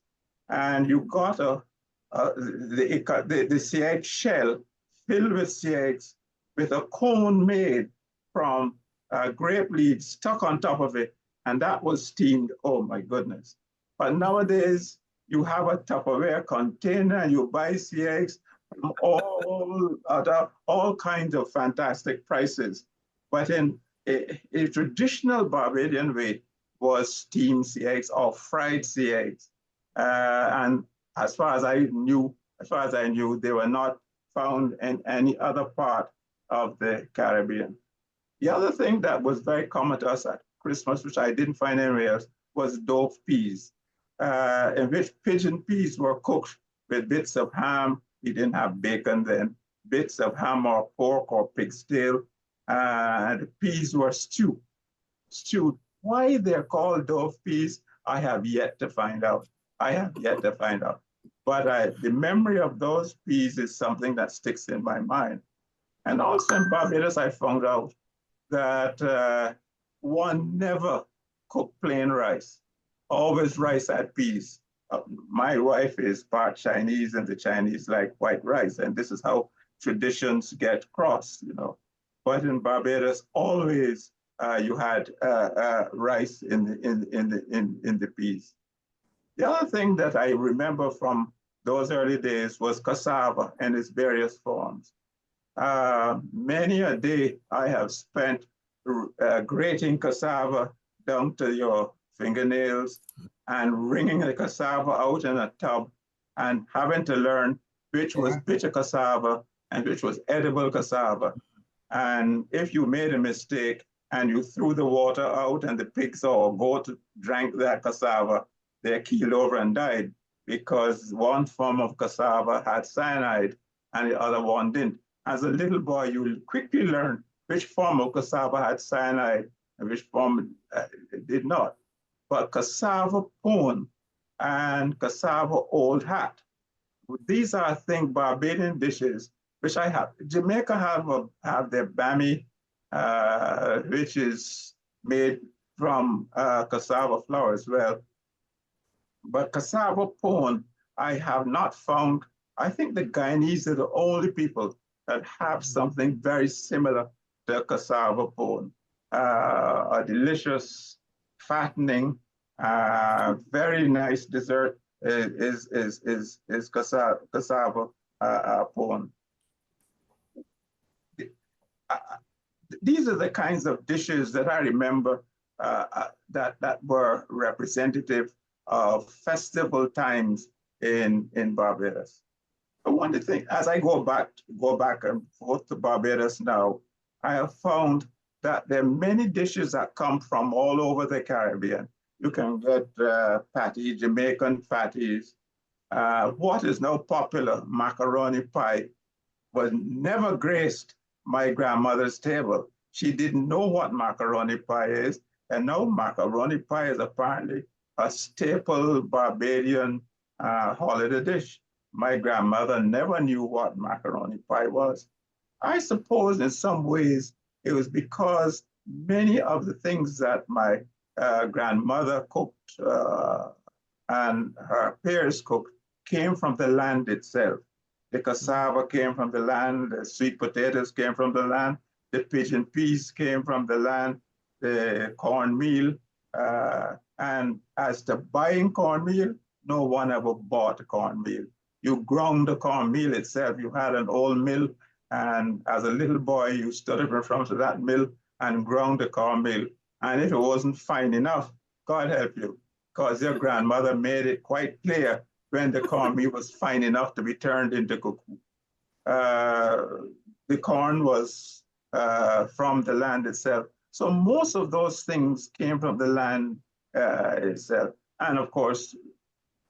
Speaker 9: and you got the CAAG shell filled with CAAGs with a cone made from grape leaves stuck on top of it, and that was steamed. Oh my goodness. But nowadays, you have a Tupperware container and you buy CAAGs from all kinds of fantastic prices. But in a traditional Barbadian way was steamed CAAGs or fried CAAGs. And as far as I knew, they were not found in any other part of the Caribbean. The other thing that was very common to us at Christmas, which I didn't find anywhere else, was dove peas, in which pigeon peas were cooked with bits of ham. We didn't have bacon then, bits of ham or pork or pig's tail. The peas were stewed. Why they're called dove peas, I have yet to find out. But the memory of those peas is something that sticks in my mind. And also in Barbados, I found out that one never cooked plain rice. Always rice had peas. My wife is part Chinese, and the Chinese like white rice, and this is how traditions get crossed, But in Barbados, always you had rice in the peas. The other thing that I remember from those early days was cassava and its various forms. Many a day I have spent grating cassava down to your fingernails and wringing the cassava out in a tub and having to learn which was bitter cassava and which was edible cassava. And if you made a mistake and you threw the water out and the pigs or goat drank that cassava, they keeled over and died because one form of cassava had cyanide and the other one didn't. As a little boy, you quickly learn which form of cassava had cyanide and which form did not. But cassava pone and cassava old hat, these are, I think, Barbadian dishes, which I have. Jamaica have their bami, which is made from cassava flour as well. But cassava pone, I have not found. I think the Guyanese are the only people that have something very similar to cassava pone. A delicious, fattening, very nice dessert is cassava pone. These are the kinds of dishes that I remember that were representative of festival times in Barbados. But one of the things, as I go back and forth to Barbados now, I have found that there are many dishes that come from all over the Caribbean. You can get patty, Jamaican patties. What is now popular, macaroni pie, was never graced my grandmother's table. She didn't know what macaroni pie is, and now macaroni pie is apparently a staple Barbadian holiday dish. My grandmother never knew what macaroni pie was. I suppose in some ways it was because many of the things that my grandmother cooked and her peers cooked came from the land itself. The cassava came from the land, the sweet potatoes came from the land, the pigeon peas came from the land, the cornmeal. And as to buying cornmeal, no one ever bought cornmeal. You ground the cornmeal itself. You had an old mill, and as a little boy, you stood up in front of that mill and ground the cornmeal. And if it wasn't fine enough, God help you, because your grandmother made it quite clear when the cornmeal was fine enough to be turned into cuckoo. The corn was from the land itself. So most of those things came from the land itself. And of course,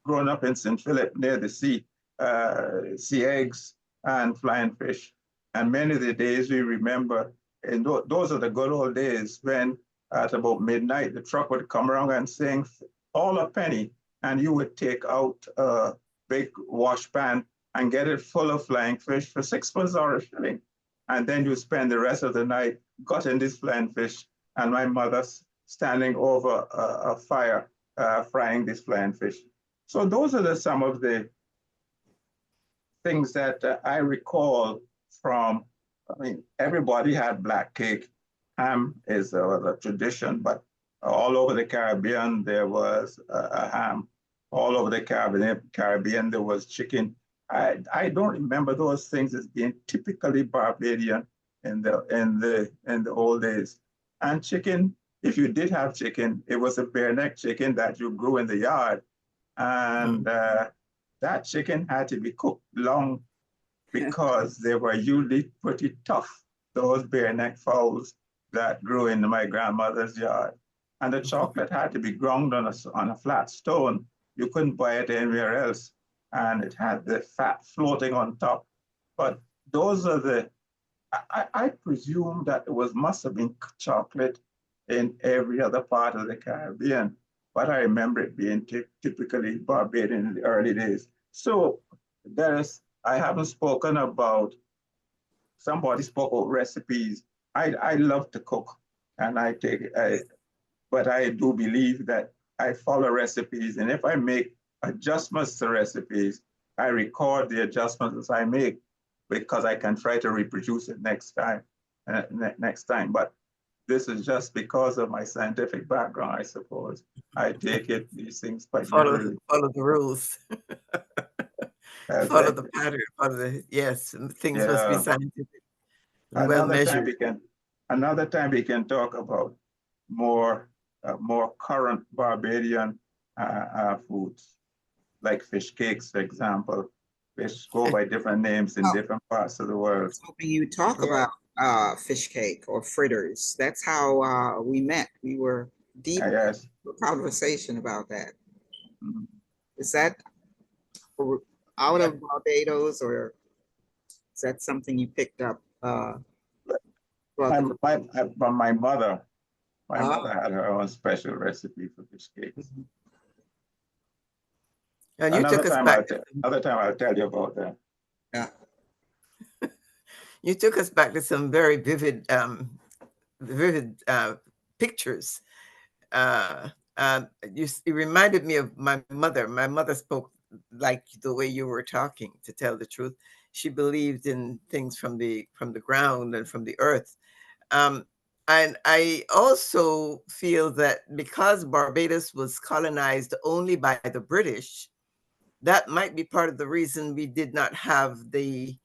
Speaker 9: growing up in St. Philip near the sea, eggs and flying fish. And many of the days we remember, and those are the good old days when at about midnight, the truck would come around and sing all a penny, and you would take out a big wash pan and get it full of flying fish for 6 pence or a shilling. And then you spend the rest of the night gutting this flying fish, and my mother's standing over a fire frying this flying fish. So those are some of the things that I recall from, I mean, everybody had black cake. Ham is a tradition, but all over the Caribbean, there was a ham. All over the Caribbean, there was chicken. I don't remember those things as being typically Barbadian in the old days. And chicken, if you did have chicken, it was a bare neck chicken that you grew in the yard. And that chicken had to be cooked long because they were usually pretty tough, those bare neck fowls that grew in my grandmother's yard. And the chocolate had to be ground on a flat stone. You couldn't buy it anywhere else. And it had the fat floating on top. But those are I presume that must have been chocolate in every other part of the Caribbean, but I remember it being typically Barbadian in the early days. So I haven't spoken about, somebody spoke about recipes. I love to cook, and but I do believe that I follow recipes, and if I make adjustments to recipes, I record the adjustments I make because I can try to reproduce it next time. But this is just because of my scientific background, I suppose. I take these things quite literally.
Speaker 2: Follow the rules. Follow the pattern. Yes, things must be scientific. Well measured.
Speaker 9: Another time we can talk about more current Barbadian foods, like fish cakes, for example. Fish go by different names in different parts of the world.
Speaker 1: I was hoping you talk about fish cake or fritters. That's how we met. We were deep in a conversation about that. Mm-hmm. Is that out of Barbados, or is that something you picked up?
Speaker 9: From my mother. My mother had her own special recipe for fish cakes. Mm-hmm.
Speaker 2: And you took us back.
Speaker 9: Another time I'll tell you about that.
Speaker 2: Yeah. You took us back to some very vivid pictures. You reminded me of my mother. My mother spoke like the way you were talking, to tell the truth. She believed in things from the ground and from the earth. And I also feel that because Barbados was colonized only by the British, that might be part of the reason we did not have the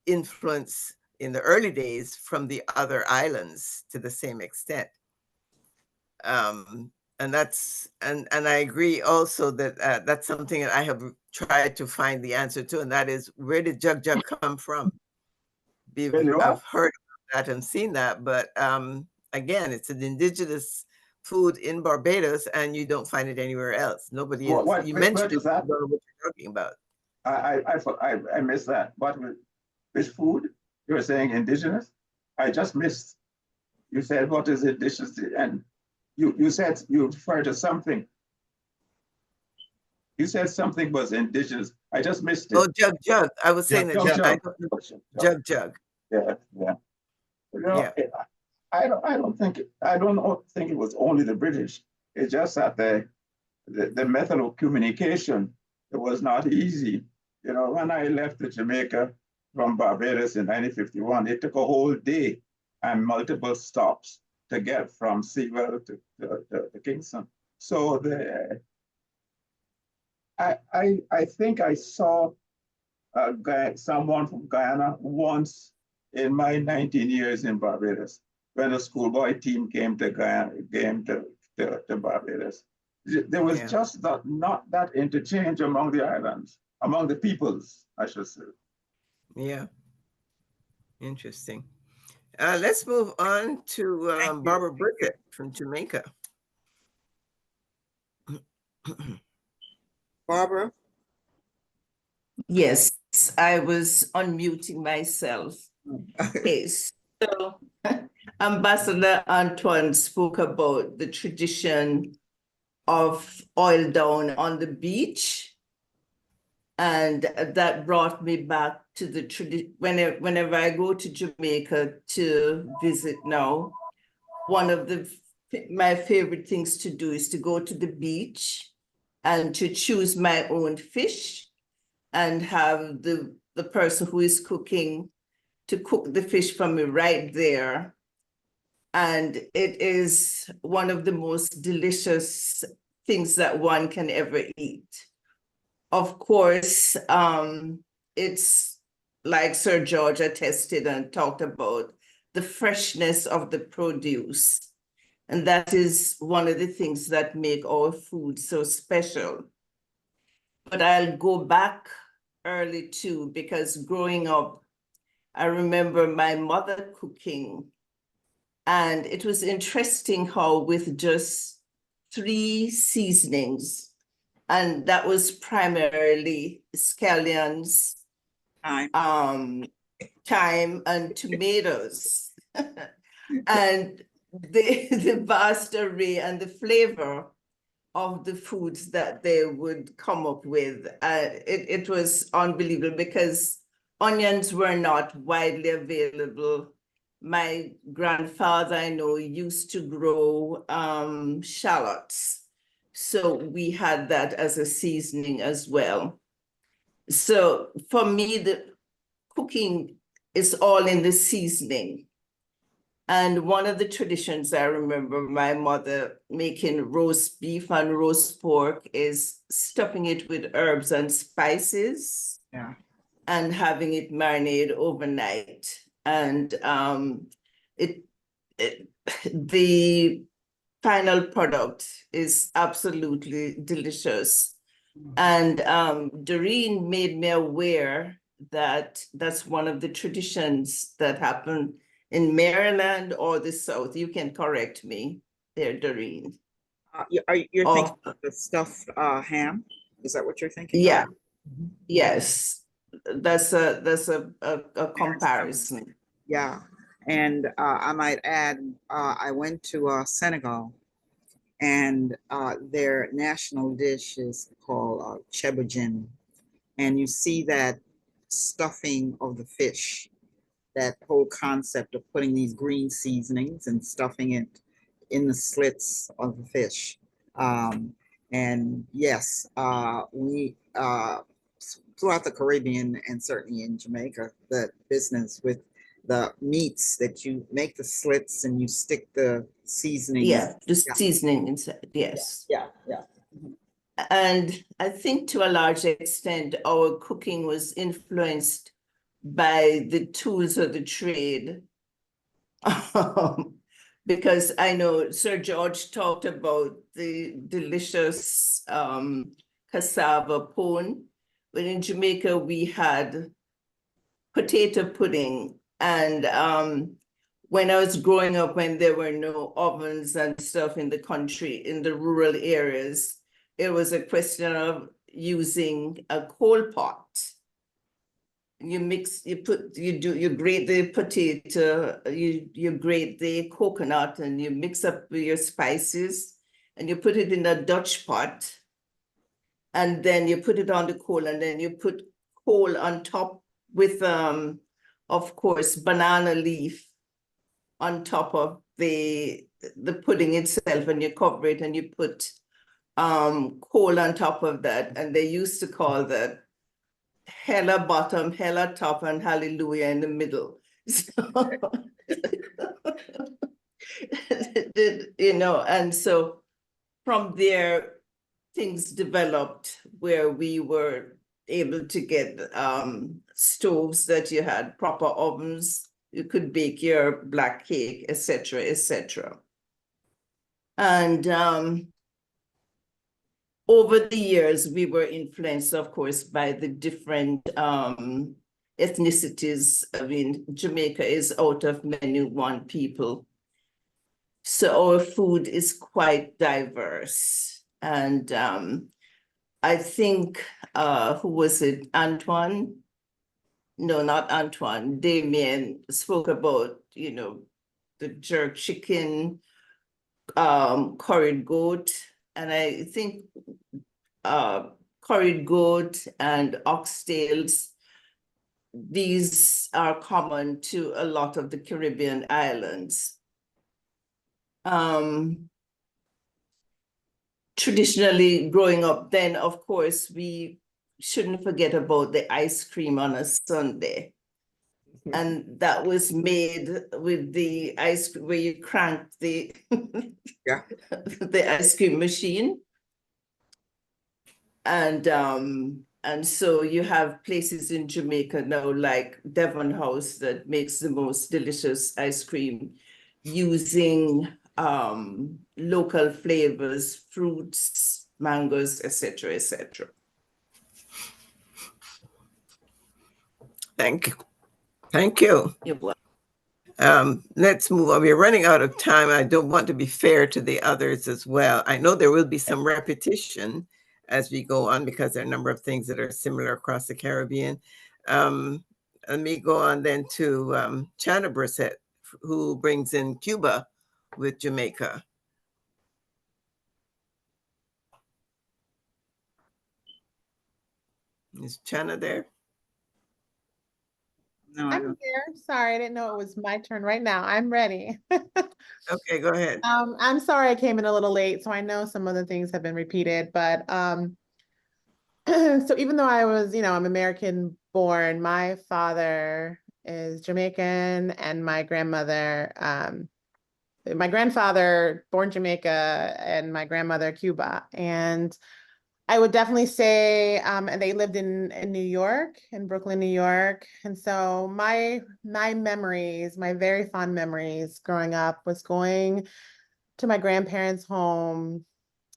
Speaker 2: influence in the early days from the other islands to the same extent. And I agree also that that's something that I have tried to find the answer to, and that is, where did Jug Jug come from? I've heard that and seen that, but again, it's an indigenous food in Barbados, and you don't find it anywhere else. Nobody else. You mentioned it, I don't know what you're talking about.
Speaker 9: I missed that. What which food? You were saying indigenous? I just missed. You said what is indigenous, and you said you referred to something. You said something was indigenous. I just missed it.
Speaker 2: Oh, jug. I was saying that jug.
Speaker 9: Yeah. You know, I don't think it was only the British. It's just that the method of communication, it was not easy. You know, when I left to Jamaica from Barbados in 1951, it took a whole day and multiple stops to get from Sewell to Kingston. So I think I saw someone from Guyana once in my 19 years in Barbados, when the schoolboy team came to Guyana, to Barbados. There was just not that interchange among the islands, among the peoples, I should say.
Speaker 2: Yeah, interesting. Let's move on to Barbara Burkett from Jamaica.
Speaker 1: Barbara?
Speaker 10: Yes, I was unmuting myself. Okay, so Ambassador Antoine spoke about the tradition of oil down on the beach. And that brought me back to the tradition. Whenever I go to Jamaica to visit now, one of my favorite things to do is to go to the beach and to choose my own fish and have the person who is cooking to cook the fish for me right there. And it is one of the most delicious things that one can ever eat. Of course, it's like Sir George attested and talked about, the freshness of the produce. And that is one of the things that make our food so special. But I'll go back early too, because growing up, I remember my mother cooking. And it was interesting how with just 3 seasonings, and that was primarily scallions, thyme, and tomatoes. And the vast array and the flavor of the foods that they would come up with. It was unbelievable because onions were not widely available. My grandfather, I know, used to grow shallots. So we had that as a seasoning as well. So for me, the cooking is all in the seasoning. And one of the traditions I remember my mother making roast beef and roast pork is stuffing it with herbs and spices.
Speaker 1: Yeah.
Speaker 10: And having it marinate overnight. And the final product is absolutely delicious. And Doreen made me aware that that's one of the traditions that happen in Maryland or the South. You can correct me there, Doreen.
Speaker 1: You're thinking of the stuffed ham? Is that what you're thinking?
Speaker 10: Yeah. Yes. That's a comparison.
Speaker 1: Yeah. And I might add, I went to Senegal, and their national dish is called chebujin. And you see that stuffing of the fish, that whole concept of putting these green seasonings and stuffing it in the slits of the fish. And yes, we throughout the Caribbean and certainly in Jamaica, the business with the meats that you make the slits and you stick the seasoning.
Speaker 10: Yeah, the seasoning inside, yes.
Speaker 1: Yeah.
Speaker 10: And I think to a large extent, our cooking was influenced by the tools of the trade. Because I know Sir George talked about the delicious cassava pone. But in Jamaica, we had potato pudding. And when I was growing up, when there were no ovens and stuff in the country, in the rural areas, it was a question of using a coal pot. You mix, you grate the potato, you grate the coconut, and you mix up your spices, and you put it in a Dutch pot, and then you put it on the coal, and then you put coal on top with, of course, banana leaf on top of the pudding itself, and you cover it, and you put coal on top of that, and they used to call that hella bottom, hella top, and hallelujah in the middle. So, you know, and so from there, things developed where we were able to get stoves that you had proper ovens, you could bake your black cake, etc., etc. And over the years, we were influenced, of course, by the different ethnicities. I mean, Jamaica is out of many one people. So our food is quite diverse. And I think, who was it, Antoine? No, not Antoine. Damien spoke about, you know, the jerk chicken, curried goat, and I think curried goat and oxtails, these are common to a lot of the Caribbean islands. Traditionally, growing up then, of course, we shouldn't forget about the ice cream on a Sunday. And that was made with the ice cream where you crank the the ice cream machine. And so you have places in Jamaica now like Devon House that makes the most delicious ice cream using local flavors, fruits, mangoes, etc., etc.
Speaker 2: Thank you. Thank you.
Speaker 10: You're welcome.
Speaker 2: Let's move on. We're running out of time. I don't want to be fair to the others as well. I know there will be some repetition as we go on because there are a number of things that are similar across the Caribbean. Let me go on then to Chana Brissett, who brings in Cuba with Jamaica. Is Chana there?
Speaker 1: No,
Speaker 11: I'm here. Sorry, I didn't know it was my turn right now. I'm ready.
Speaker 2: Okay, go ahead.
Speaker 11: I'm sorry I came in a little late, so I know some of the things have been repeated, but so even though I was, you know, I'm American born, my father is Jamaican and my grandfather born Jamaica and my grandmother Cuba. And I would definitely say, and they lived in New York, in Brooklyn, New York. And so my memories, my very fond memories growing up was going to my grandparents' home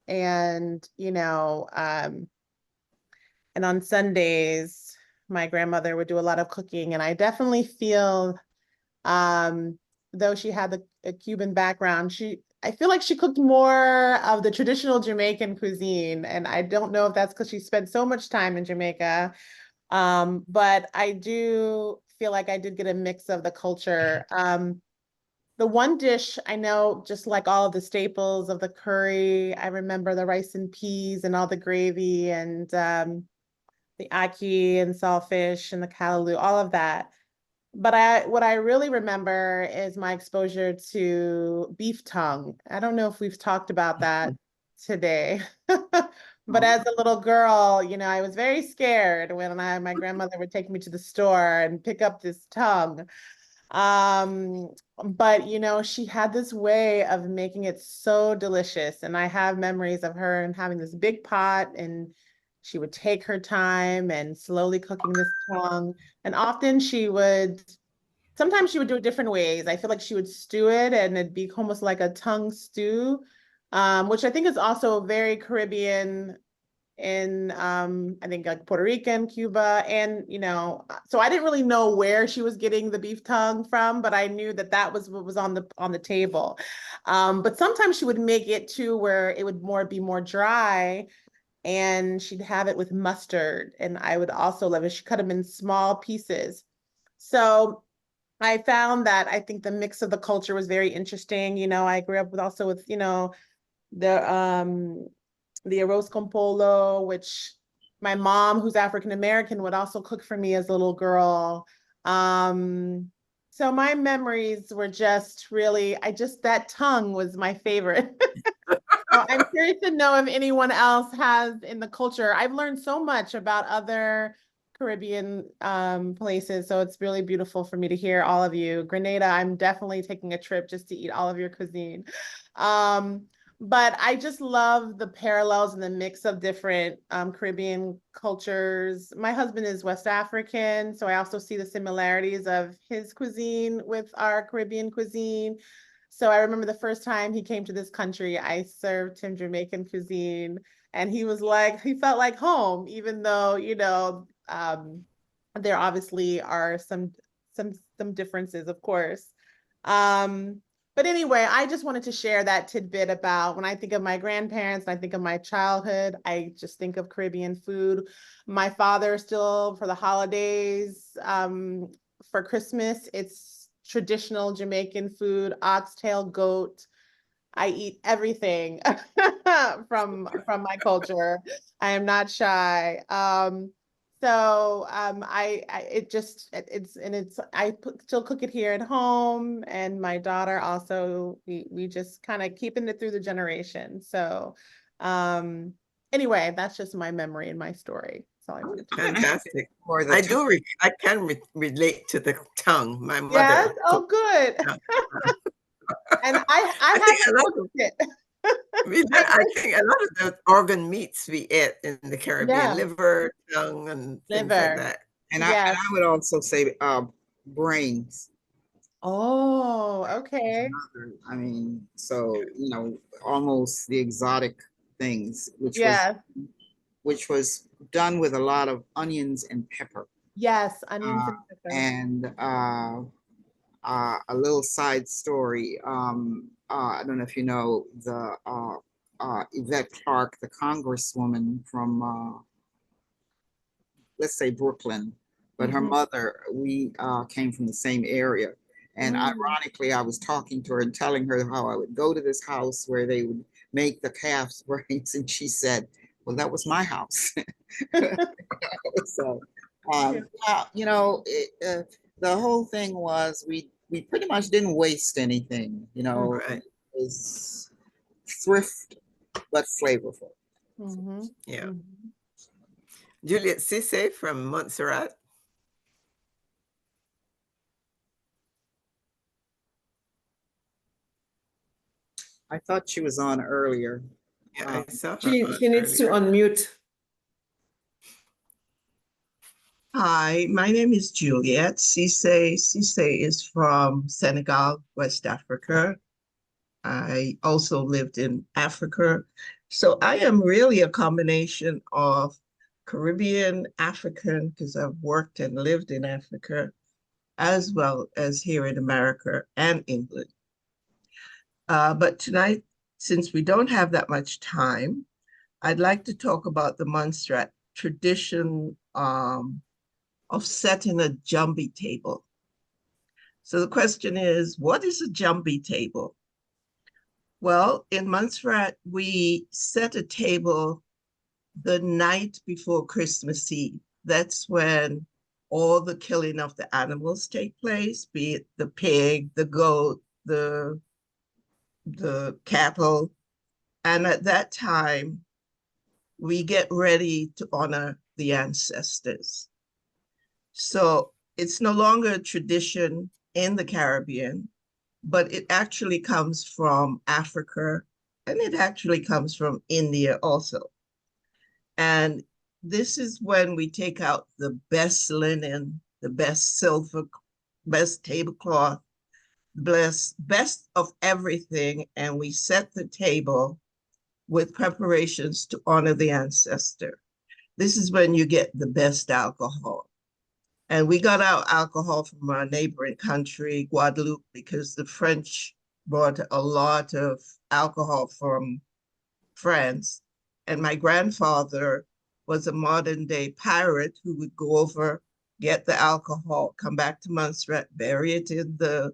Speaker 11: and, you know, and on Sundays, my grandmother would do a lot of cooking. And I definitely feel, though she had a Cuban background, I feel like she cooked more of the traditional Jamaican cuisine. And I don't know if that's because she spent so much time in Jamaica. But I do feel like I did get a mix of the culture. The one dish I know, just like all of the staples of the curry, I remember the rice and peas and all the gravy and the ackee and saltfish and the callaloo, all of that. But what I really remember is my exposure to beef tongue. I don't know if we've talked about that today, but as a little girl, you know, I was very scared when my grandmother would take me to the store and pick up this tongue. But you know, she had this way of making it so delicious. And I have memories of her and having this big pot, and she would take her time and slowly cooking this tongue. And often sometimes she would do it different ways. I feel like she would stew it and it'd be almost like a tongue stew, which I think is also very Caribbean in I think like Puerto Rican, Cuba, and so I didn't really know where she was getting the beef tongue from, but I knew that that was what was on the table. But sometimes she would make it too where it would be more dry, and she'd have it with mustard, and I would also love it. She cut them in small pieces. So I found that I think the mix of the culture was very interesting. I grew up with the arroz con polo, which my mom, who's African American, would also cook for me as a little girl. So my memories were just really, that tongue was my favorite. So I'm curious to know if anyone else has in the culture. I've learned so much about other Caribbean places, so it's really beautiful for me to hear all of you. Grenada, I'm definitely taking a trip just to eat all of your cuisine. But I just love the parallels and the mix of different Caribbean cultures. My husband is West African, so I also see the similarities of his cuisine with our Caribbean cuisine. So I remember the first time he came to this country, I served him Jamaican cuisine, and he felt like home, even though, there obviously are some differences, of course. But anyway, I just wanted to share that tidbit about when I think of my grandparents and I think of my childhood, I just think of Caribbean food. My father still, for the holidays, for Christmas, it's traditional Jamaican food, oxtail, goat. I eat everything from my culture. I am not shy. Still cook it here at home, and my daughter also, we just kind of keeping it through the generation. So anyway, that's just my memory and my story. That's all I wanted to
Speaker 2: Fantastic.
Speaker 1: say.
Speaker 2: I can relate to the tongue. My mother.
Speaker 11: Yes? Oh, good. And I haven't cooked it.
Speaker 2: I think a lot of the organ meats we eat in the Caribbean, liver, tongue, and things like that.
Speaker 1: And I would also say brains.
Speaker 11: Oh, okay.
Speaker 1: I mean, so almost the exotic things, which was done with a lot of onions and pepper.
Speaker 11: Yes, onions and pepper.
Speaker 1: And a little side story. I don't know if you know the Yvette Clarke, the congresswoman from let's say Brooklyn, but her mother, we came from the same area. And ironically, I was talking to her and telling her how I would go to this house where they would make the calf's brains, and she said, "Well, that was my house." So, the whole thing was we pretty much didn't waste anything.
Speaker 2: Right.
Speaker 1: It was thrift but flavorful.
Speaker 2: Yeah. Juliet Cisse from Montserrat.
Speaker 1: I thought she was on earlier.
Speaker 2: Yeah, I saw her.
Speaker 10: She needs to unmute.
Speaker 12: Hi, my name is Juliet Cisse. Cisse is from Senegal, West Africa. I also lived in Africa. So I am really a combination of Caribbean, African, because I've worked and lived in Africa, as well as here in America and England. But tonight, since we don't have that much time, I'd like to talk about the Montserrat tradition of setting a jumbie table. So the question is, what is a jumbie table? Well, in Montserrat, we set a table the night before Christmas Eve. That's when all the killing of the animals take place, be it the pig, the goat, the cattle. And at that time, we get ready to honor the ancestors. So it's no longer a tradition in the Caribbean, but it actually comes from Africa, and it actually comes from India also. And this is when we take out the best linen, the best silver, best tablecloth, best of everything, and we set the table with preparations to honor the ancestor. This is when you get the best alcohol. And we got our alcohol from our neighboring country, Guadeloupe, because the French brought a lot of alcohol from France. And my grandfather was a modern day pirate who would go over, get the alcohol, come back to Montserrat, bury it in the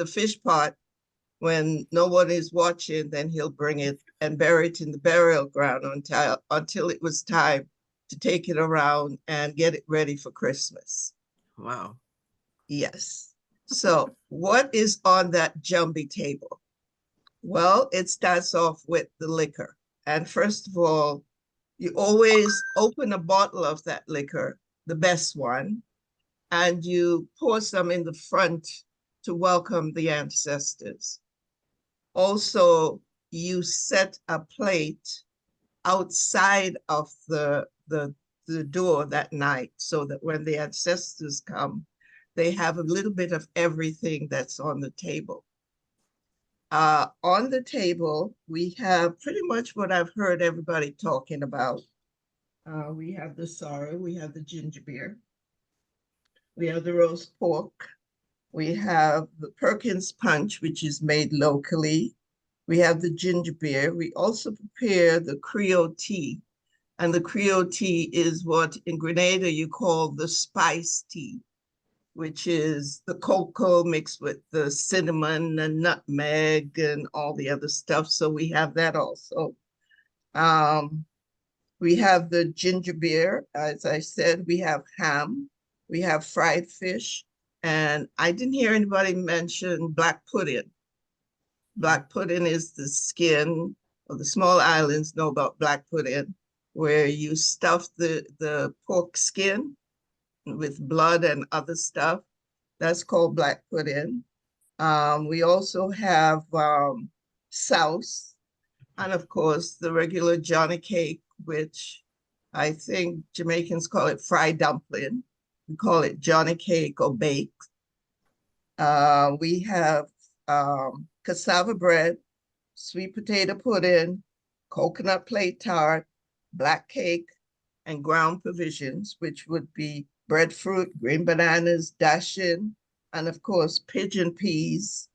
Speaker 12: fish pot. When no one is watching, then he'll bring it and bury it in the burial ground until it was time to take it around and get it ready for Christmas.
Speaker 2: Wow.
Speaker 12: Yes. So what is on that jumbie table? Well, it starts off with the liquor. And first of all, you always open a bottle of that liquor, the best one, and you pour some in the front to welcome the ancestors. Also, you set a plate outside of the door that night so that when the ancestors come, they have a little bit of everything that's on the table. On the table, we have pretty much what I've heard everybody talking about. We have the sorrel, we have the ginger beer, we have the roast pork, we have the Perkins punch, which is made locally. We have the ginger beer. We also prepare the Creole tea. And the Creole tea is what in Grenada you call the spice tea, which is the cocoa mixed with the cinnamon and nutmeg and all the other stuff. So we have that also. We have the ginger beer. As I said, we have ham. We have fried fish. And I didn't hear anybody mention black pudding. Black pudding is the skin of the small islands know about black pudding, where you stuff the pork skin with blood and other stuff. That's called black pudding. We also have souse, and of course the regular Johnny cake, which I think Jamaicans call it fried dumpling. We call it Johnny cake or baked. We have cassava bread, sweet potato pudding, coconut plate tart, black cake, and ground provisions, which would be breadfruit, green bananas, dasheen, and of course, pigeon peas.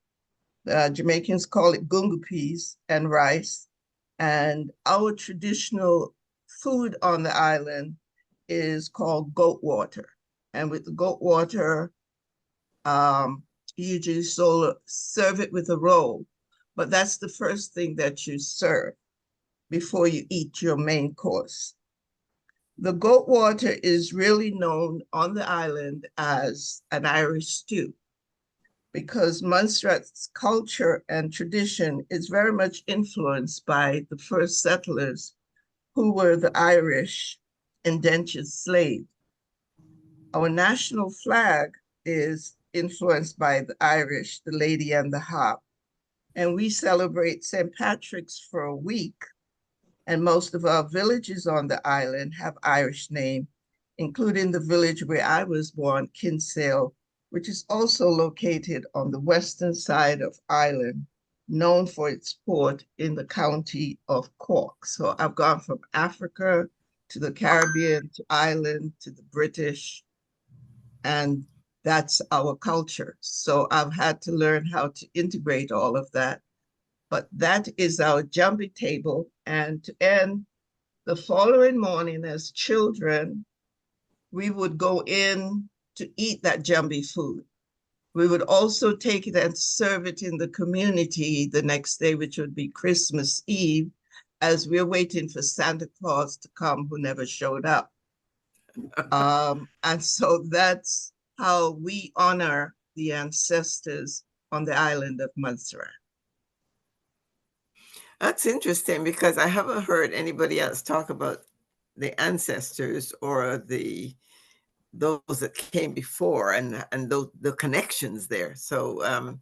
Speaker 12: Jamaicans call it gunga peas, and rice. And our traditional food on the island is called goat water. And with the goat water, you usually serve it with a roll, but that's the first thing that you serve before you eat your main course. The goat water is really known on the island as an Irish stew because Montserrat's culture and tradition is very much influenced by the first settlers who were the Irish indentured slaves. Our national flag is influenced by the Irish, the lady and the harp. And we celebrate St. Patrick's for a week. And most of our villages on the island have Irish name, including the village where I was born, Kinsale, which is also located on the western side of Ireland, known for its port in the county of Cork. So I've gone from Africa to the Caribbean, to Ireland, to the British, and that's our culture. So I've had to learn how to integrate all of that. But that is our jumbie table. And to end, the following morning as children, we would go in to eat that jumbie food. We would also take it and serve it in the community the next day, which would be Christmas Eve, as we're waiting for Santa Claus to come who never showed up. And so that's how we honor the ancestors on the island of Montserrat.
Speaker 2: That's interesting because I haven't heard anybody else talk about the ancestors or those that came before and the connections there. So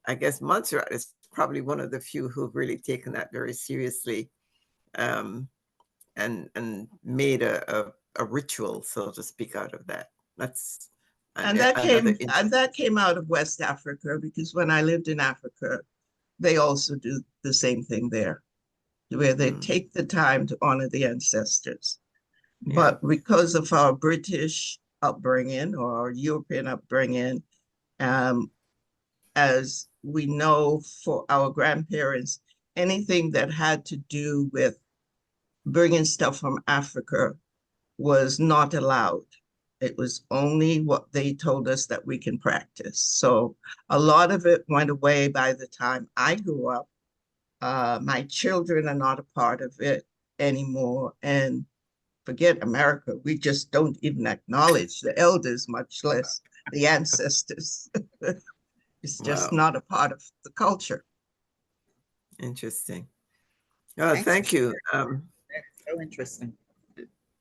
Speaker 2: I guess Montserrat is probably one of the few who've really taken that very seriously and made a ritual, so to speak, out of that. That's
Speaker 12: that came out of West Africa, because when I lived in Africa, they also do the same thing there. where they take the time to honor the ancestors. But because of our British upbringing or European upbringing, as we know for our grandparents, anything that had to do with bringing stuff from Africa was not allowed. It was only what they told us that we can practice. So a lot of it went away by the time I grew up. My children are not a part of it anymore. And forget America, we just don't even acknowledge the elders, much less the ancestors. It's just not a part of the culture.
Speaker 2: Interesting. Oh, thank you.
Speaker 1: That's so interesting.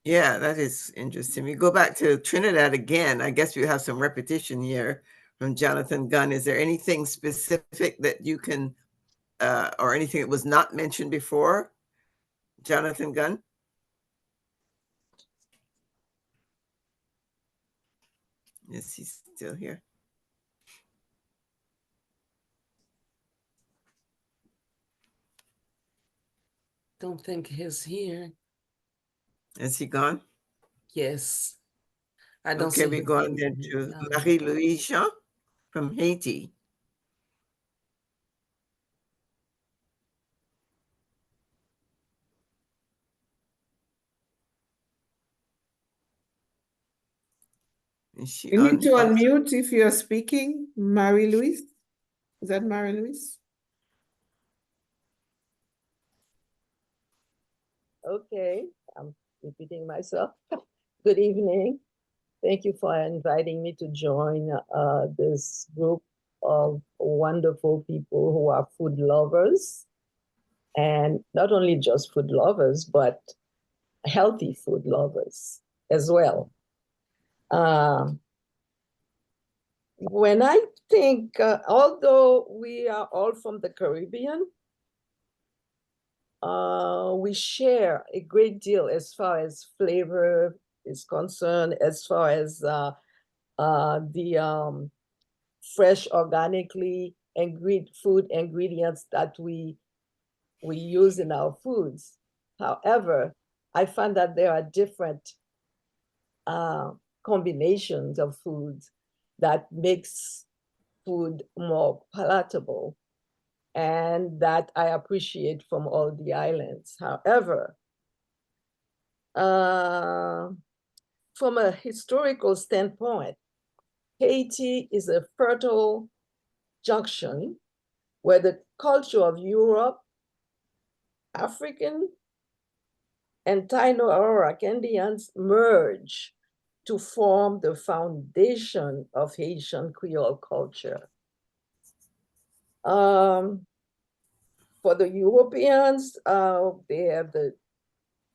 Speaker 2: Yeah, that is interesting. We go back to Trinidad again. I guess we have some repetition here from Jonathan Gunn. Is there anything specific that you can, or anything that was not mentioned before? Jonathan Gunn? Is he still here?
Speaker 4: Don't think he's here.
Speaker 2: Is he gone?
Speaker 4: Yes. I don't
Speaker 2: Okay,
Speaker 4: see
Speaker 2: we
Speaker 4: his
Speaker 2: go on
Speaker 4: name.
Speaker 2: then to Marie-Louise Jean from Haiti. Is she
Speaker 13: You need to
Speaker 2: on?
Speaker 13: unmute if you're speaking, Marie-Louise. Is that Marie-Louise?
Speaker 14: Okay, I'm repeating myself. Good evening. Thank you for inviting me to join this group of wonderful people who are food lovers. And not only just food lovers, but healthy food lovers as well. When I think, although we are all from the Caribbean, we share a great deal as far as flavor is concerned, as far as the fresh, organically food ingredients that we use in our foods. However, I find that there are different combinations of foods that makes food more palatable, and that I appreciate from all the islands. However, from a historical standpoint, Haiti is a fertile junction where the culture of Europe, African, and Taino-Arawak Indians merge to form the foundation of Haitian Creole culture. For the Europeans, they have the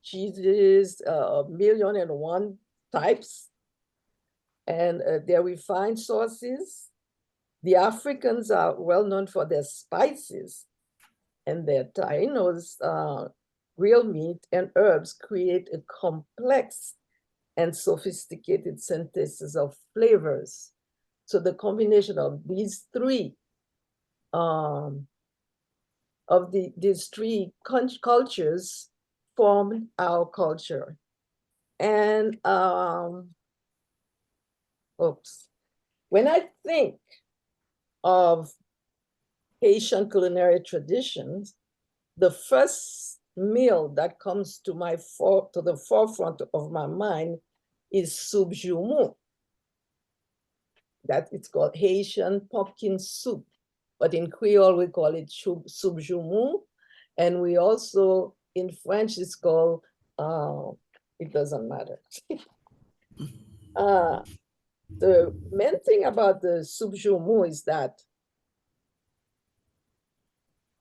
Speaker 14: cheeses, 1,000,001 types, and their refined sauces. The Africans are well known for their spices, and their Tainos, real meat and herbs create a complex and sophisticated synthesis of flavors. So the combination of these three cultures formed our culture. And when I think of Haitian culinary traditions, the first meal that comes to the forefront of my mind is soup joumou. That it's called Haitian pumpkin soup, but in Creole we call it soup joumou, and we also in French it's called it doesn't matter. The main thing about the soup joumou is that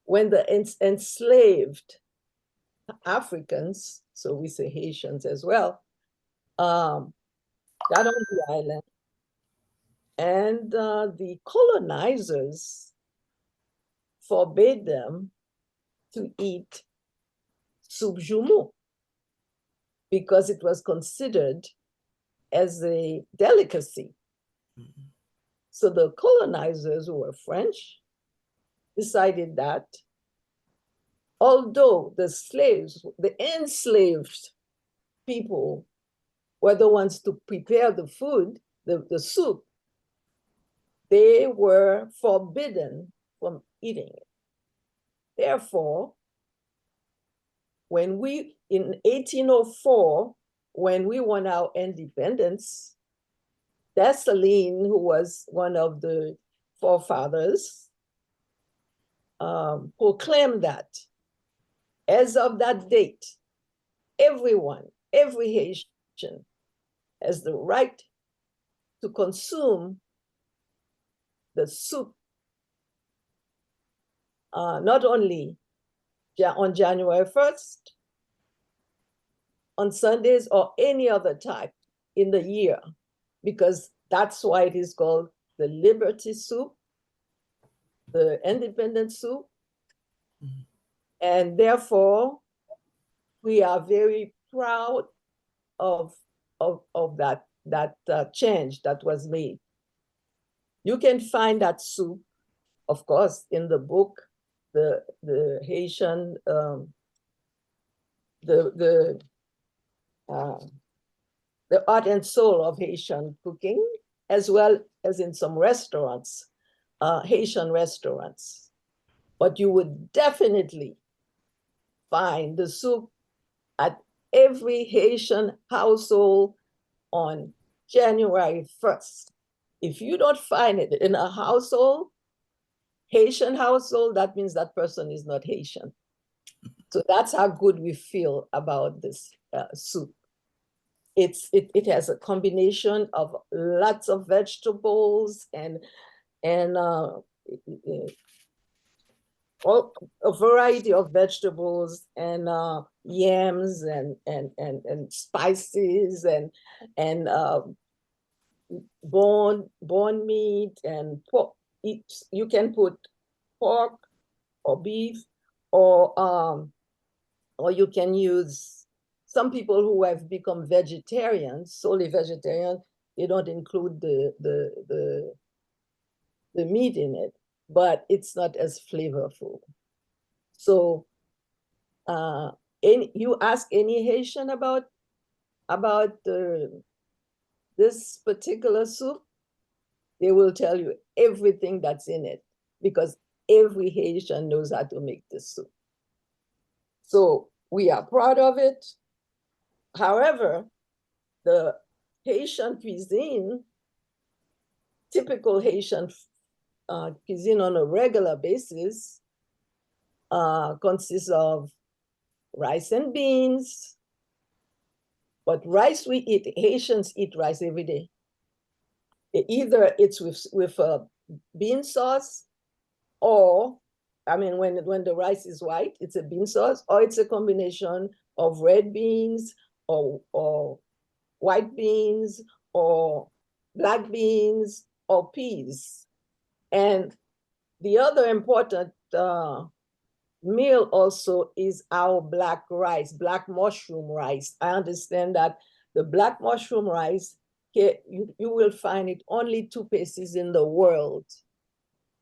Speaker 14: when the enslaved Africans, so we say Haitians as well, got on the island, and the colonizers forbade them to eat soup joumou because it was considered as a delicacy. Mm-hmm. So the colonizers, who were French, decided that although the slaves, the enslaved people were the ones to prepare the food, the soup, they were forbidden from eating it. Therefore, when we, in 1804, when we won our independence, Dessalines, who was one of the forefathers, proclaimed that as of that date, everyone, every Haitian has the right to consume the soup, not only on January 1st, on Sundays, or any other time in the year, because that's why it is called the Liberty Soup, the Independence Soup. And therefore, we are very proud of that change that was made. You can find that soup, of course, in the book, the Haitian, the art and soul of Haitian cooking, as well as in some restaurants, Haitian restaurants. But you would definitely find the soup at every Haitian household on January 1st. If you don't find it in a household, Haitian household, that means that person is not Haitian. So that's how good we feel about this soup. It has a combination of lots of vegetables and a variety of vegetables and yams and spices and bone meat and pork. You can put pork or beef, or you can use, some people who have become vegetarians, solely vegetarian, they don't include the meat in it, but it's not as flavorful. So you ask any Haitian about this particular soup, they will tell you everything that's in it, because every Haitian knows how to make this soup. So we are proud of it. However, the Haitian cuisine, typical Haitian cuisine on a regular basis, consists of rice and beans. But rice we eat, Haitians eat rice every day. Either it's with a bean sauce, or, I mean, when the rice is white, it's a bean sauce, or it's a combination of red beans or white beans or black beans or peas. And the other important meal also is our black rice, black mushroom rice. I understand that the black mushroom rice, you will find it only 2 places in the world.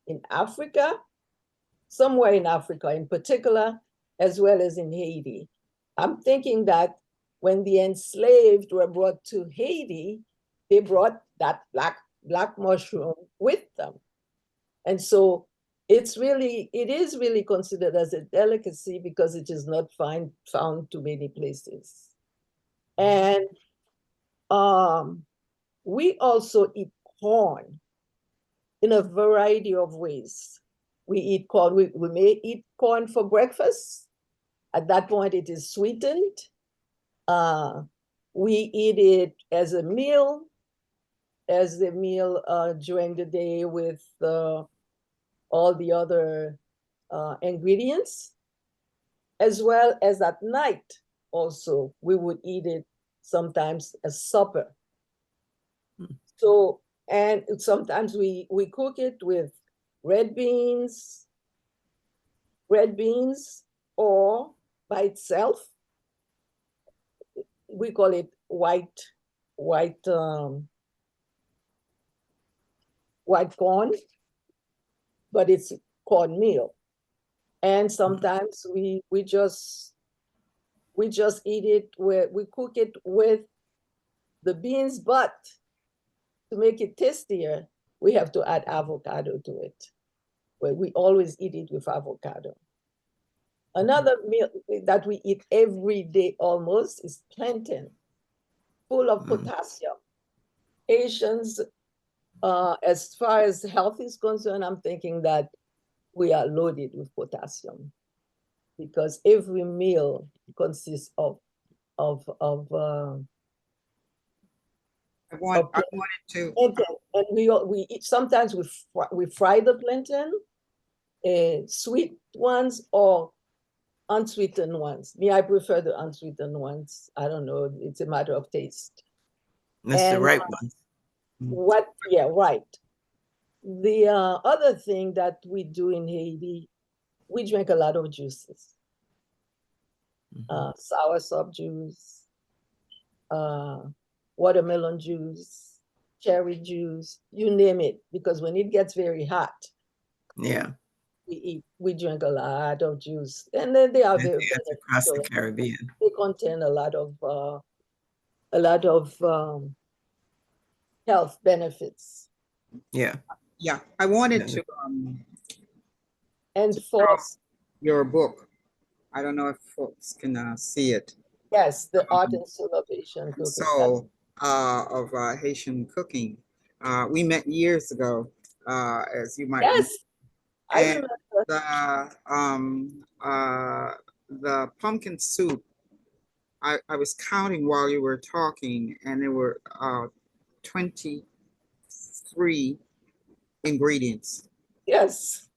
Speaker 14: In Africa, somewhere in Africa in particular, as well as in Haiti. I'm thinking that when the enslaved were brought to Haiti, they brought that black mushroom with them. And so it is really considered as a delicacy because it is not found too many places. And we also eat corn in a variety of ways. We eat corn, we may eat corn for breakfast. At that point, it is sweetened. We eat it as a meal during the day with all the other ingredients, as well as at night also. We would eat it sometimes as supper. So, and sometimes we cook it with red beans, or by itself. We call it white corn, but it's cornmeal. And sometimes we just eat it we cook it with the beans, but to make it tastier, we have to add avocado to it. Well, we always eat it with avocado. Another meal that we eat every day almost is plantain, full of potassium. Haitians, as far as health is concerned, I'm thinking that we are loaded with potassium because every meal consists of
Speaker 1: I wanted to.
Speaker 14: and we eat, sometimes we fry the plantain, sweet ones or unsweetened ones. Me, I prefer the unsweetened ones. I don't know, it's a matter of taste.
Speaker 2: That's the right one.
Speaker 14: Yeah, right. The other thing that we do in Haiti, we drink a lot of juices. Soursop juice, watermelon juice, cherry juice, you name it, because when it gets very hot, we drink a lot of juice, and then they are very
Speaker 2: across the Caribbean.
Speaker 14: They contain a lot of health benefits.
Speaker 1: Yeah, I wanted to
Speaker 14: and for
Speaker 1: your book. I don't know if folks can see it.
Speaker 14: Yes, the art and soul of Haitian cooking.
Speaker 1: So of Haitian cooking. We met years ago, as you might.
Speaker 14: Yes,
Speaker 1: and the pumpkin soup. I was counting while you were talking, and there were 23 ingredients.
Speaker 14: Yes.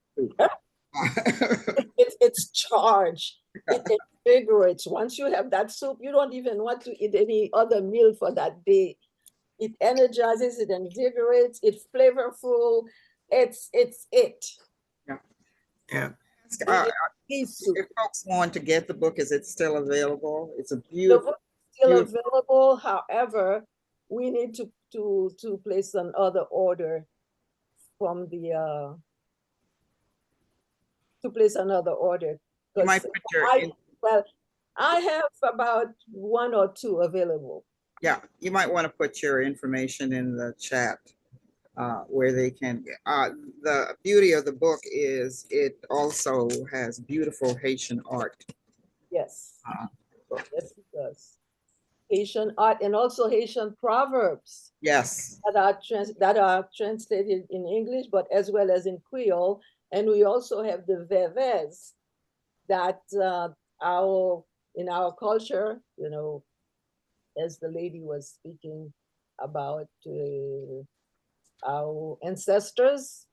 Speaker 14: It's charged. It invigorates. Once you have that soup, you don't even want to eat any other meal for that day. It energizes, it invigorates, it's flavorful. It's it.
Speaker 1: Yeah. If folks want to get the book, is it still available? It's a beautiful.
Speaker 14: The book is still available. However, we need to place another order from the
Speaker 1: You might put your
Speaker 14: I have about 1 or 2 available.
Speaker 1: Yeah, you might want to put your information in the chat where they can. The beauty of the book is it also has beautiful Haitian art.
Speaker 14: Yes, yes, it does. Haitian art and also Haitian proverbs.
Speaker 1: Yes,
Speaker 14: that are translated in English, but as well as in Creole. And we also have the veves that in our culture, you know, as the lady was speaking about our ancestors.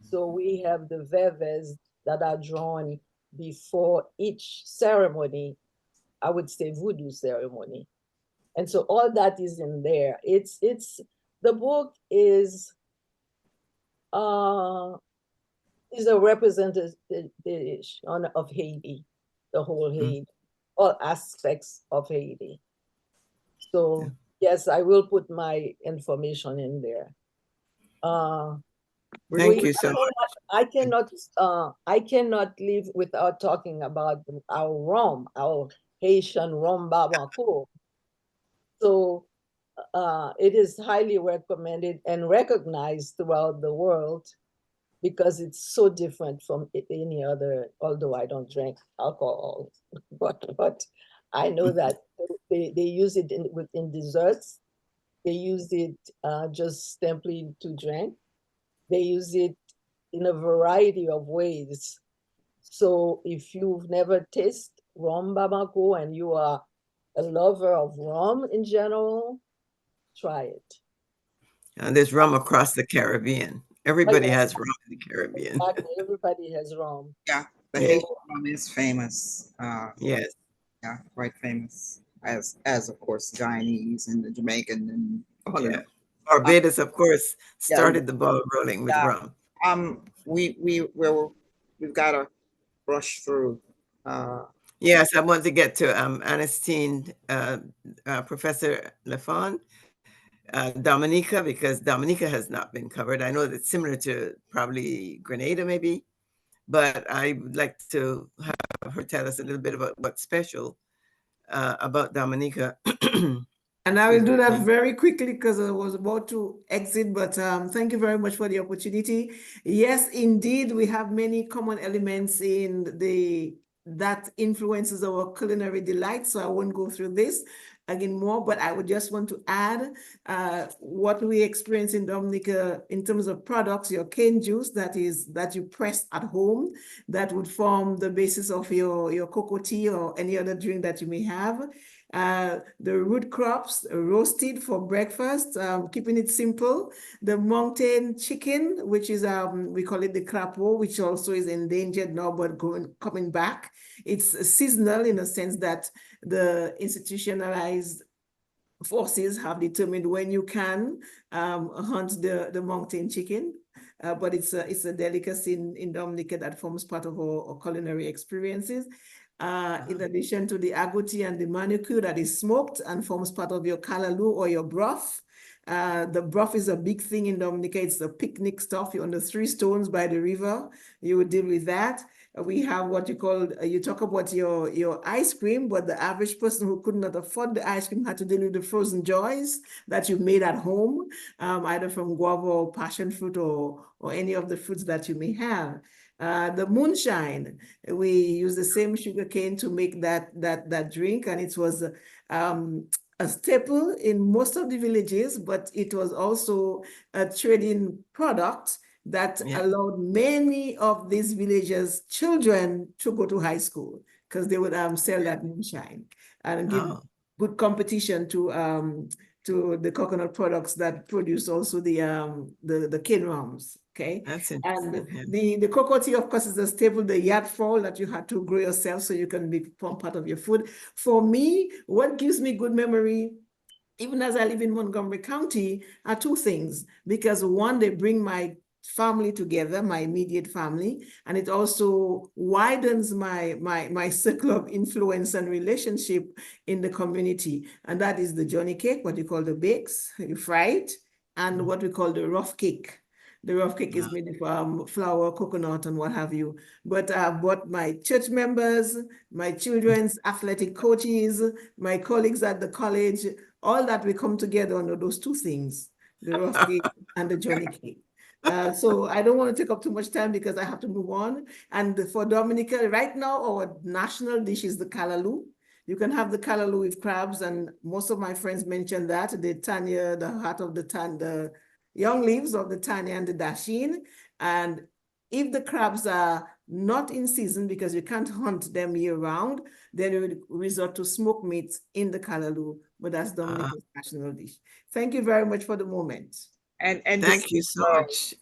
Speaker 14: So we have the veves that are drawn before each ceremony, I would say voodoo ceremony. And so all that is in there. The book is a representation of Haiti, the whole Haiti, all aspects of Haiti. So yes, I will put my information in there.
Speaker 2: Thank you so much.
Speaker 14: I cannot live without talking about our rum, our Haitian rum Bamako. So it is highly recommended and recognized throughout the world because it's so different from any other, although I don't drink alcohol, but I know that they use it in desserts. They use it just simply to drink. They use it in a variety of ways. So if you've never tasted rum Bamako and you are a lover of rum in general, try it.
Speaker 2: There's rum across the Caribbean. Everybody has rum in the Caribbean.
Speaker 14: Exactly. Everybody has rum.
Speaker 1: Yeah, the Haitian rum is famous.
Speaker 2: Yes.
Speaker 1: Yeah, quite famous. As of course, Guyanese and the Jamaican and all of that.
Speaker 2: Barbados, of course, started the ball rolling with rum.
Speaker 1: We've got to brush through.
Speaker 2: Yes, I want to get to Ernestine, Professor Lafon, Dominica, because Dominica has not been covered. I know that's similar to probably Grenada, maybe, but I would like to have her tell us a little bit about what's special about Dominica.
Speaker 13: And I will do that very quickly because I was about to exit, but thank you very much for the opportunity. Yes, indeed, we have many common elements in that influences our culinary delight. So I won't go through this again more, but I would just want to add what we experience in Dominica in terms of products, your cane juice that you press at home, that would form the basis of your cocoa tea or any other drink that you may have. The root crops roasted for breakfast, keeping it simple. The mountain chicken, which is, we call it the crapo, which also is endangered now, but coming back. It's seasonal in a sense that the institutionalized forces have determined when you can hunt the mountain chicken. But it's a delicacy in Dominica that forms part of our culinary experiences. In addition to the agouti and the manuku that is smoked and forms part of your kalaloo or your broth. The broth is a big thing in Dominica. It's the picnic stuff. You're on the 3 stones by the river. You would deal with that. We have what you call, you talk about your ice cream, but the average person who could not afford the ice cream had to deal with the frozen joys that you've made at home, either from guava or passion fruit or any of the fruits that you may have. The moonshine, we use the same sugar cane to make that drink, and it was a staple in most of the villages, but it was also a trading product that allowed many of these villagers' children to go to high school because they would sell that moonshine and give good competition to the coconut products that produce also the cane rums. Okay,
Speaker 2: that's
Speaker 13: and the cocoa tea, of course, is a staple. The yard fall that you had to grow yourself so you can become part of your food. For me, what gives me good memory, even as I live in Montgomery County, are 2 things. Because one, they bring my family together, my immediate family, and it also widens my circle of influence and relationship in the community. And that is the Johnny cake, what you call the bakes, you fry it, and what we call the rough cake. The rough cake is made from flour, coconut, and what have you. But my church members, my children's athletic coaches, my colleagues at the college, all that we come together under those 2 things, the rough cake and the Johnny cake. So I don't want to take up too much time because I have to move on. And for Dominica, right now, our national dish is the kalaloo. You can have the kalaloo with crabs, and most of my friends mentioned that, the tanya, the heart of the young leaves of the tanya and the dasheen. And if the crabs are not in season because you can't hunt them year round, then you would resort to smoked meats in the kalaloo, but that's Dominica's national dish. Thank you very much for the moment.
Speaker 1: And
Speaker 2: thank you so much.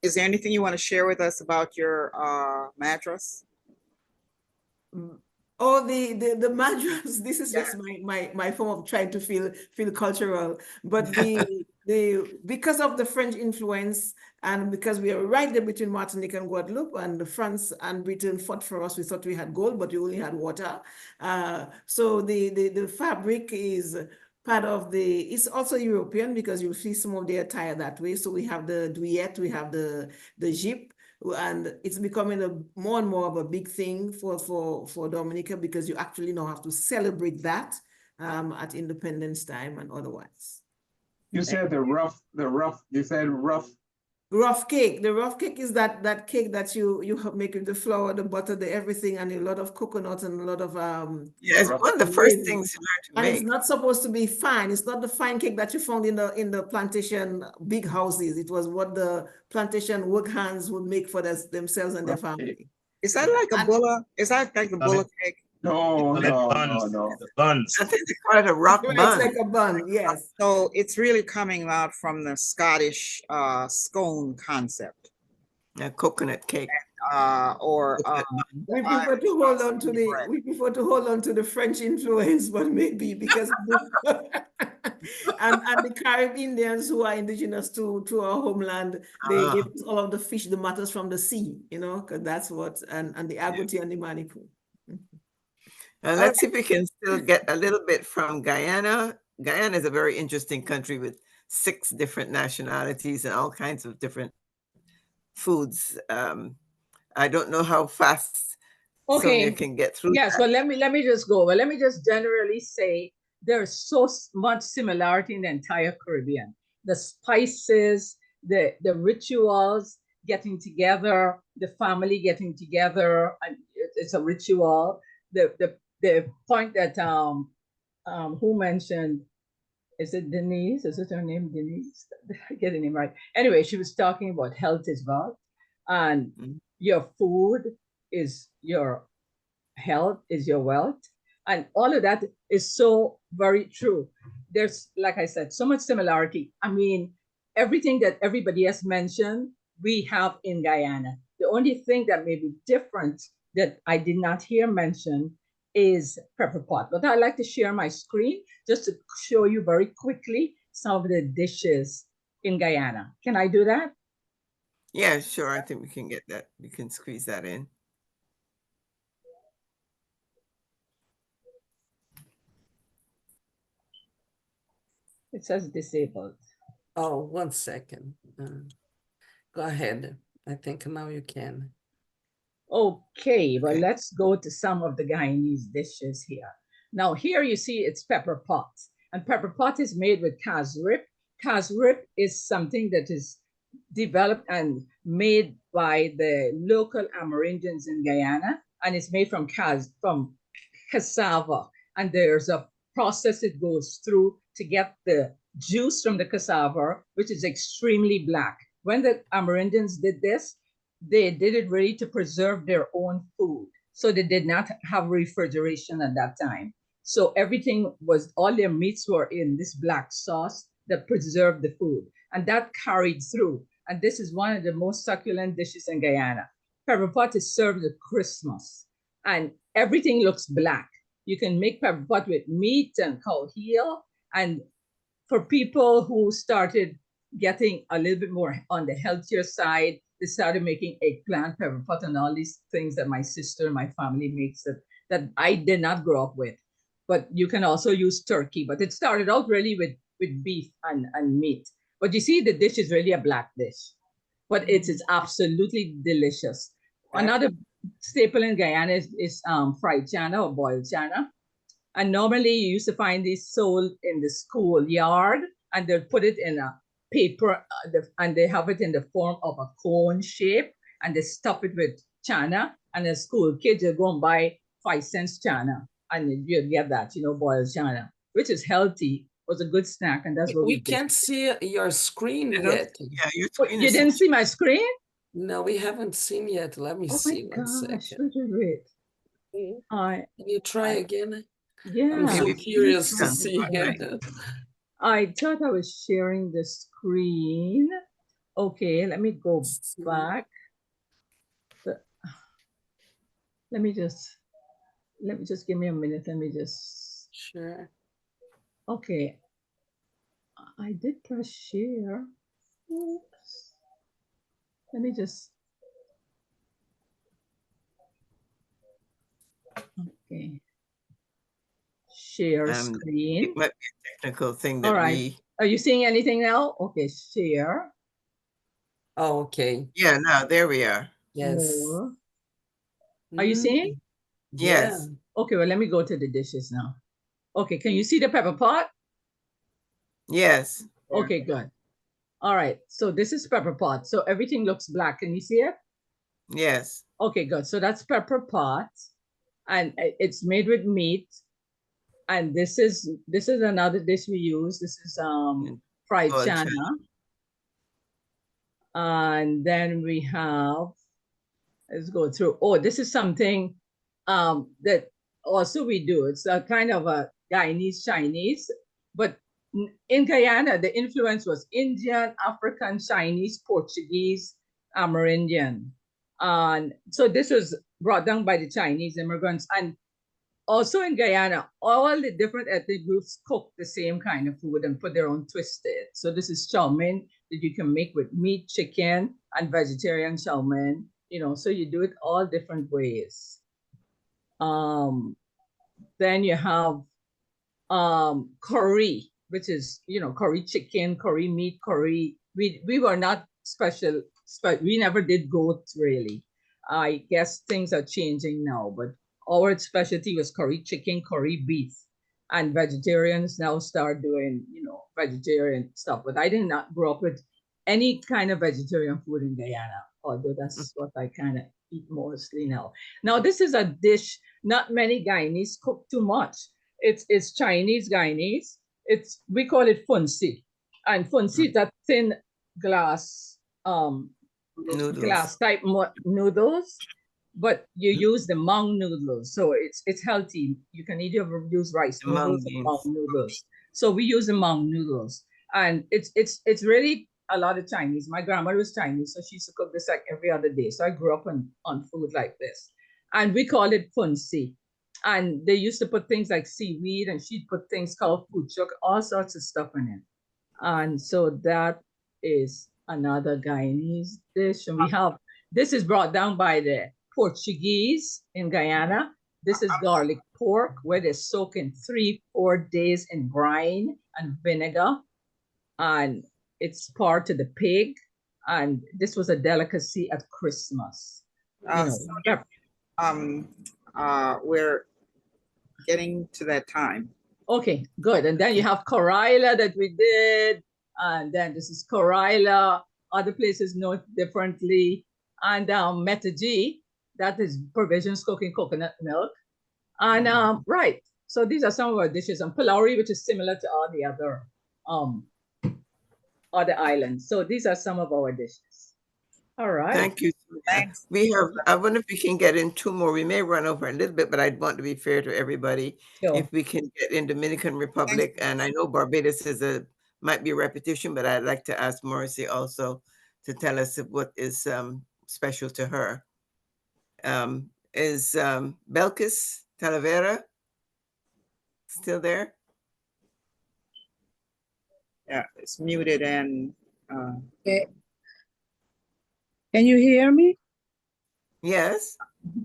Speaker 1: Is there anything you want to share with us about your mattress?
Speaker 13: Oh, the madras. This is just my form of trying to feel cultural. But because of the French influence and because we are right there between Martinique and Guadeloupe, and France and Britain fought for us, we thought we had gold, but we only had water. So the fabric is part of it's also European because you'll see some of the attire that way. So we have the douillette, we have the jupe, and it's becoming more and more of a big thing for Dominica because you actually now have to celebrate that at Independence time and otherwise.
Speaker 9: You said rough
Speaker 13: cake. The rough cake is that cake that you make with the flour, the butter, the everything, and a lot of coconut and a lot of
Speaker 2: it's one of the first things you learn to
Speaker 13: and
Speaker 2: make.
Speaker 13: It's not supposed to be fine. It's not the fine cake that you found in the plantation big houses. It was what the plantation work hands would make for themselves and their family.
Speaker 1: Is that like a bulla? Is that like the bulla cake?
Speaker 9: No.
Speaker 8: The buns.
Speaker 2: I think they call it a rock bun.
Speaker 13: It's like a bun, yes.
Speaker 1: So it's really coming out from the Scottish scone concept.
Speaker 2: A coconut cake.
Speaker 13: We prefer to hold on to the French influence, but maybe because and the Caribbean Indians who are indigenous to our homeland, they give us all of the fish, the matters from the sea, because that's what and the agouti and the manipu.
Speaker 2: Let's see if we can still get a little bit from Guyana. Guyana is a very interesting country with 6 different nationalities and all kinds of different foods. I don't know how fast Sonia can get through
Speaker 5: Yes,
Speaker 2: that.
Speaker 5: well, let me just go. Well, let me just generally say there's so much similarity in the entire Caribbean. The spices, the rituals, getting together, the family getting together, and it's a ritual. The point that who mentioned, is it Denise? Is it her name, Denise? I get the name right. Anyway, she was talking about health is wealth, and your food is your health, is your wealth. And all of that is so very true. There's, like I said, so much similarity. I mean, everything that everybody has mentioned, we have in Guyana. The only thing that may be different that I did not hear mentioned is pepper pot. But I'd like to share my screen just to show you very quickly some of the dishes in Guyana. Can I do that?
Speaker 2: Yeah, sure. I think we can get that. We can squeeze that in.
Speaker 5: It says disabled.
Speaker 4: Oh, 1 second. Go ahead. I think now you can.
Speaker 5: Okay, well, let's go to some of the Guyanese dishes here. Now, here you see it's pepper pot, and pepper pot is made with casrip. Casrip is something that is developed and made by the local Amerindians in Guyana, and it's made from cassava. And there's a process it goes through to get the juice from the cassava, which is extremely black. When the Amerindians did this, they did it really to preserve their own food. So they did not have refrigeration at that time. So everything was, all their meats were in this black sauce that preserved the food. And that carried through. And this is one of the most succulent dishes in Guyana. Pepper pot is served at Christmas. And everything looks black. You can make pepper pot with meat and cow heel. And for people who started getting a little bit more on the healthier side, they started making eggplant, pepper pot, and all these things that my sister and my family makes that I did not grow up with. But you can also use turkey. But it started out really with beef and meat. But you see, the dish is really a black dish. But it is absolutely delicious. Another staple in Guyana is fried chana or boiled chana. And normally you used to find these sold in the schoolyard, and they'll put it in a paper, and they have it in the form of a cone shape, and they stuff it with chana. And as school kids, you'll go and buy 5 cents chana, and you'll get that, boiled chana, which is healthy, was a good snack, and that's what
Speaker 4: we can't see your screen yet.
Speaker 2: Yeah, your
Speaker 5: screen. You didn't see my screen?
Speaker 4: No, we haven't seen yet. Let me see.
Speaker 5: Oh my
Speaker 4: 1
Speaker 5: gosh,
Speaker 4: second.
Speaker 5: wait.
Speaker 4: Can you try again?
Speaker 5: Yeah.
Speaker 4: I'm so curious to see it.
Speaker 5: I thought I was sharing the screen. Okay, let me go back. Let me just give me a minute. Let me just.
Speaker 4: Sure.
Speaker 5: Okay. I did press share. Oops. Let me just. Okay. Share screen.
Speaker 2: It might be a technical thing that
Speaker 5: all right. Are you seeing anything now? Okay, share.
Speaker 4: Oh, okay.
Speaker 2: Yeah, now there we are.
Speaker 4: Yes.
Speaker 5: More. Are you seeing?
Speaker 2: Yes.
Speaker 5: Okay, well, let me go to the dishes now. Okay, can you see the pepper pot?
Speaker 2: Yes.
Speaker 5: Okay, good. All right, so this is pepper pot. So everything looks black. Can you see it?
Speaker 2: Yes.
Speaker 5: Okay, good. So that's pepper pot, and it's made with meat. And this is another dish we use. This is fried chana. And then we have, let's go through. Oh, this is something that also we do. It's a kind of a Guyanese Chinese, but in Guyana, the influence was Indian, African, Chinese, Portuguese, Amerindian. And so this was brought down by the Chinese immigrants. And also in Guyana, all the different ethnic groups cook the same kind of food and put their own twist to it. So this is chow mein that you can make with meat, chicken, and vegetarian chow mein. So you do it all different ways. Then you have curry, which is, curry chicken, curry meat, curry. We were not special, we never did goat really. I guess things are changing now, but our specialty was curry chicken, curry beef, and vegetarians now start doing, vegetarian stuff. But I did not grow up with any kind of vegetarian food in Guyana, although that's what I kind of eat mostly now. Now, this is a dish not many Guyanese cook too much. It's Chinese Guyanese. We call it funsi, and funsi is that thin glass glass type noodles, but you use the mung noodles, so it's healthy. You can either use rice noodles or mung noodles. So we use the mung noodles, and it's really a lot of Chinese. My grandmother was Chinese, so she used to cook this like every other day. So I grew up on food like this, and we call it funsi. And they used to put things like seaweed, and she'd put things called puchuk, all sorts of stuff in it. And so that is another Guyanese dish. And we have, this is brought down by the Portuguese in Guyana. This is garlic pork, where they soak in 3-4 days in brine and vinegar. And it's part of the pig. And this was a delicacy at Christmas.
Speaker 1: We're getting to that time.
Speaker 5: Okay, good. And then you have Koraila that we did. And then this is Koraila. Other places know it differently. And Metaji, that is provisions cooking coconut milk. And right, so these are some of our dishes. And Palauri, which is similar to all the other islands. So these are some of our dishes. All right.
Speaker 2: Thank you. Thanks. I wonder if we can get in 2 more. We may run over a little bit, but I'd want to be fair to everybody. Sure. If we can get in Dominican Republic, and I know Barbados might be a repetition, but I'd like to ask Morrissey also to tell us what is special to her. Is Belkis Talavera still there?
Speaker 1: Yeah, it's muted and.
Speaker 15: Okay. Can you hear me?
Speaker 2: Yes.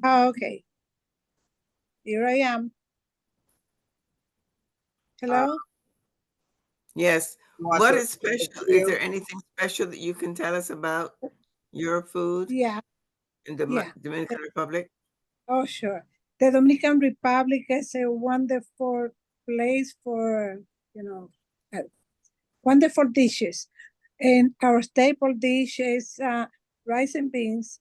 Speaker 15: Oh, okay. Here I am. Hello?
Speaker 2: Yes. What is special? Is there anything special that you can tell us about your food?
Speaker 15: Yeah.
Speaker 2: In the Dominican Republic?
Speaker 15: Oh, sure. The Dominican Republic is a wonderful place for, wonderful dishes. And our staple dish is rice and beans.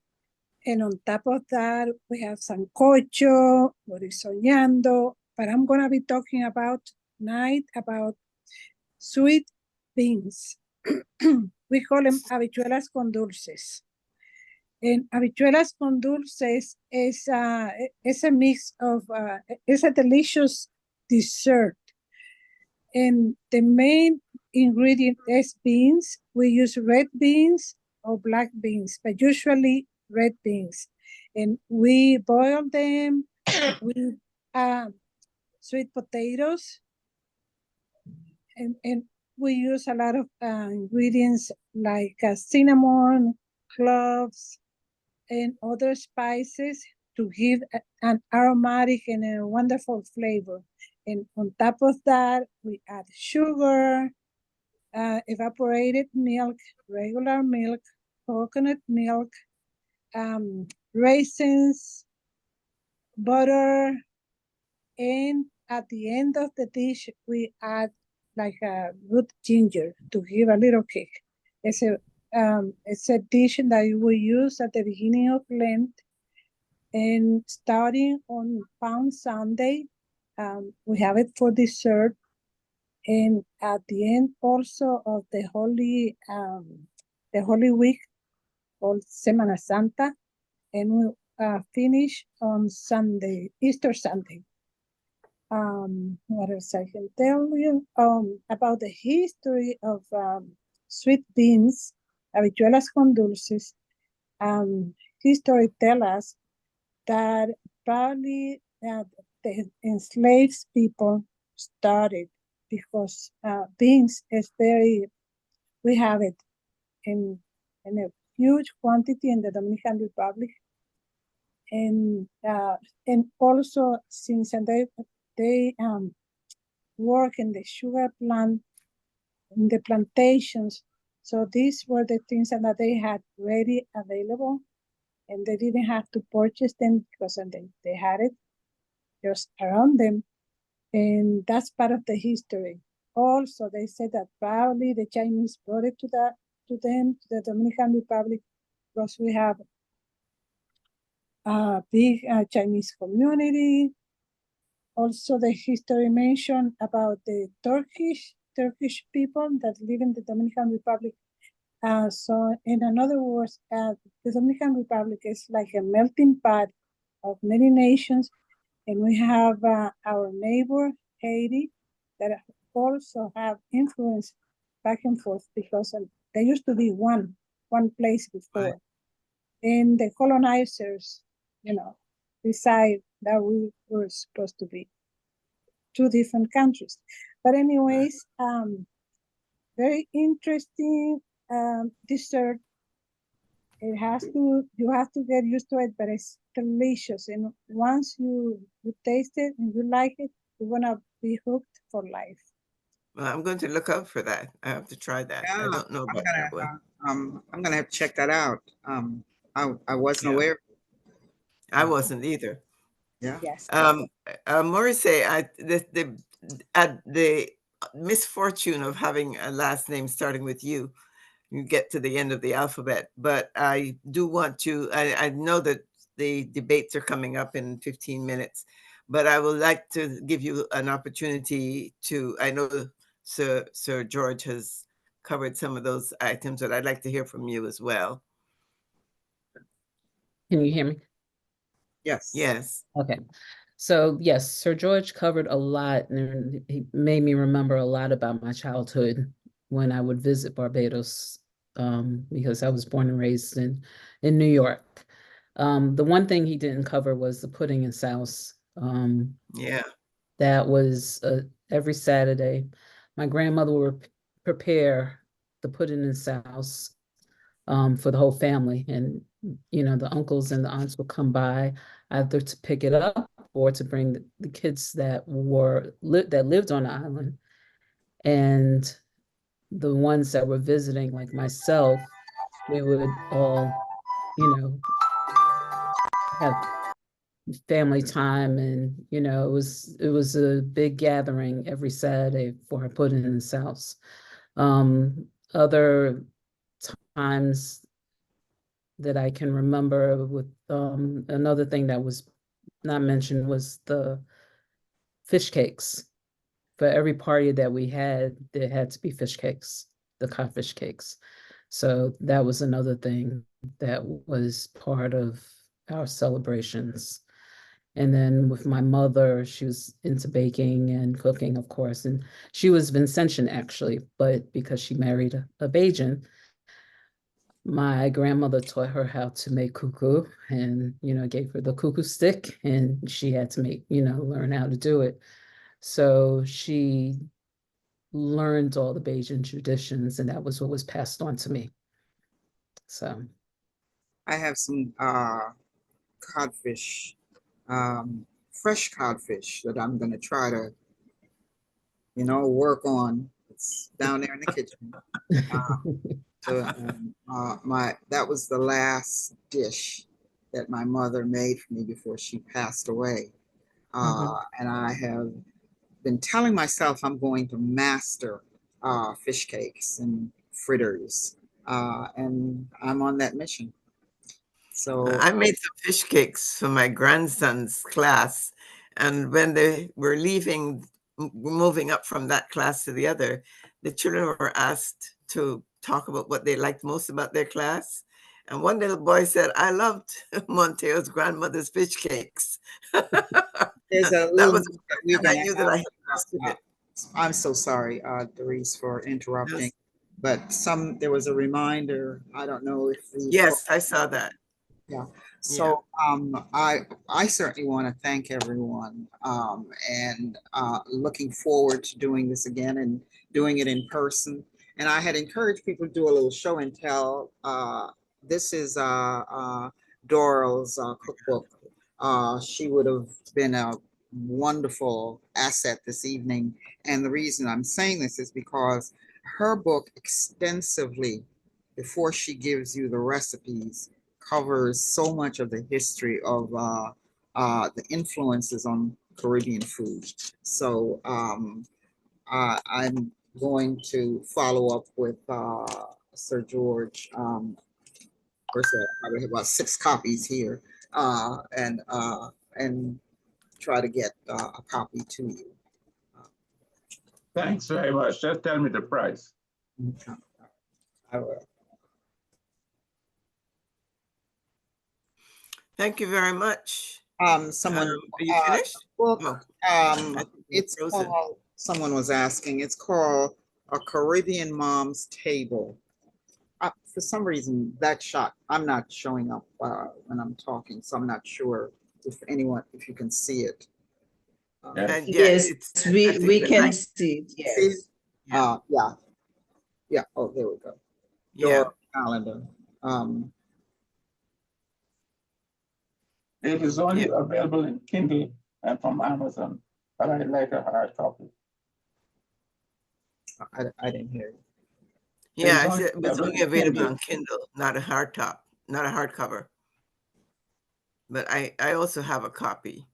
Speaker 15: And on top of that, we have sancocho, soñando. But I'm going to be talking about tonight about sweet beans. We call them habichuelas con dulces. And habichuelas con dulces is a mix of, it's a delicious dessert. And the main ingredient is beans. We use red beans or black beans, but usually red beans. And we boil them with sweet potatoes. And we use a lot of ingredients like cinnamon, cloves, and other spices to give an aromatic and a wonderful flavor. And on top of that, we add sugar, evaporated milk, regular milk, coconut milk, raisins, butter, and at the end of the dish, we add like a root ginger to give a little kick. It's a dish that we use at the beginning of Lent, and starting on Palm Sunday, we have it for dessert, and at the end also of the Holy Week, called Semana Santa, and we finish on Sunday, Easter Sunday. What else I can tell you? About the history of sweet beans, habichuelas con dulces. History tells us that probably the enslaved people started because beans is we have it in a huge quantity in the Dominican Republic. And also since they work in the sugar plant, in the plantations. So these were the things that they had ready available. and they didn't have to purchase them because they had it just around them. And that's part of the history. Also, they said that probably the Chinese brought it to the Dominican Republic, because we have a big Chinese community. Also, the history mentioned about the Turkish people that live in the Dominican Republic. So in other words, the Dominican Republic is like a melting pot of many nations. And we have our neighbor, Haiti, that also have influence back and forth, because they used to be one place before. Right. And the colonizers, decide that we were supposed to be two different countries. But anyways, very interesting dessert. You have to get used to it, but it's delicious. And once you taste it and you like it, you're gonna be hooked for life.
Speaker 2: Well, I'm going to look out for that. I have to try that. Yeah, I don't know about that one.
Speaker 1: I'm gonna have to check that out. I wasn't aware.
Speaker 2: I wasn't either.
Speaker 1: Yeah.
Speaker 15: Yes.
Speaker 2: Maurice, the misfortune of having a last name starting with you get to the end of the alphabet, but I do want to, I know that the debates are coming up in 15 minutes, but I would like to give you an opportunity to, I know Sir George has covered some of those items, but I'd like to hear from you as well.
Speaker 16: Can you hear me?
Speaker 1: Yes.
Speaker 2: Yes.
Speaker 16: Okay. So yes, Sir George covered a lot, and he made me remember a lot about my childhood when I would visit Barbados, because I was born and raised in New York. The one thing he didn't cover was the pudding and souse.
Speaker 2: Yeah.
Speaker 16: That was every Saturday. My grandmother would prepare the pudding and souse for the whole family, and the uncles and the aunts would come by either to pick it up or to bring the kids that lived on the island, and the ones that were visiting, like myself, we would all, have family time, and it was a big gathering every Saturday for her pudding and souse. Other times that I can remember with another thing that was not mentioned was the fish cakes. For every party that we had, there had to be fish cakes, the codfish cakes. So that was another thing that was part of our celebrations. And then with my mother, she was into baking and cooking, of course, and she was Vincentian actually, but because she married a Bajan, my grandmother taught her how to make cuckoo, and gave her the cuckoo stick, and she had to learn how to do it. So she learned all the Bajan traditions, and that was what was passed on to me. So
Speaker 1: I have some codfish, fresh codfish that I'm going to try to, work on. It's down there in the kitchen. That was the last dish that my mother made for me before she passed away. And I have been telling myself I'm going to master fish cakes and fritters, and I'm on that mission. So
Speaker 2: I made some fish cakes for my grandson's class, and when they were moving up from that class to the other, the children were asked to talk about what they liked most about their class. And one little boy said, "I loved Monteo's grandmother's fish cakes."
Speaker 1: There's a
Speaker 2: that was
Speaker 1: we're
Speaker 2: I knew that I had mastered it.
Speaker 1: I'm so sorry, Derrice, for interrupting. But there was a reminder. I don't know if
Speaker 2: yes, I saw that.
Speaker 1: Yeah. So I certainly want to thank everyone, and looking forward to doing this again and doing it in person. And I had encouraged people to do a little show and tell. This is Doral's cookbook. She would have been a wonderful asset this evening. And the reason I'm saying this is because her book extensively, before she gives you the recipes, covers so much of the history of the influences on Caribbean food. So I'm going to follow up with Sir George. First of all, I probably have about 6 copies here, and try to get a copy to you.
Speaker 9: Thanks very much. Just tell me the price.
Speaker 1: I will.
Speaker 2: Thank you very much.
Speaker 1: Someone,
Speaker 2: are you finished?
Speaker 1: Well,
Speaker 2: No. I think
Speaker 1: it's
Speaker 2: frozen.
Speaker 1: called, someone was asking, it's called A Caribbean Mom's Table. For some reason, that shot, I'm not showing up when I'm talking, so I'm not sure if you can see it.
Speaker 10: Yes, we can see it, yes.
Speaker 1: Yeah. Yeah, oh, there we go.
Speaker 2: Yeah.
Speaker 1: Your calendar.
Speaker 9: It is only available in Kindle and from Amazon, but I like a hard copy.
Speaker 1: I didn't hear you.
Speaker 2: Yeah, I said it's only available on Kindle, not a hardcover. But I also have a copy.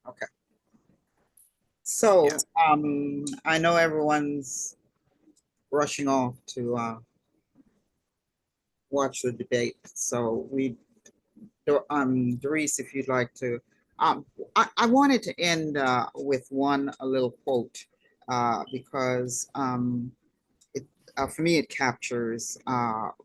Speaker 1: Okay. So I know everyone's rushing off to watch the debate. So Derrice, if you'd like to, I wanted to end with a little quote because for me it captures how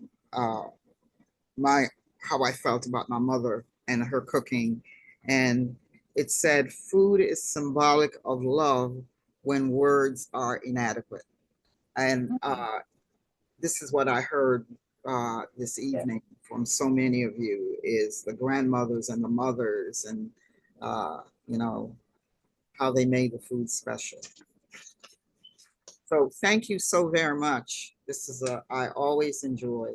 Speaker 1: I felt about my mother and her cooking. And it said, food is symbolic of love when words are inadequate. And this is what I heard this evening from so many of you, is the grandmothers and the mothers, and you know, how they made the food special. So thank you so very much. This is I always enjoy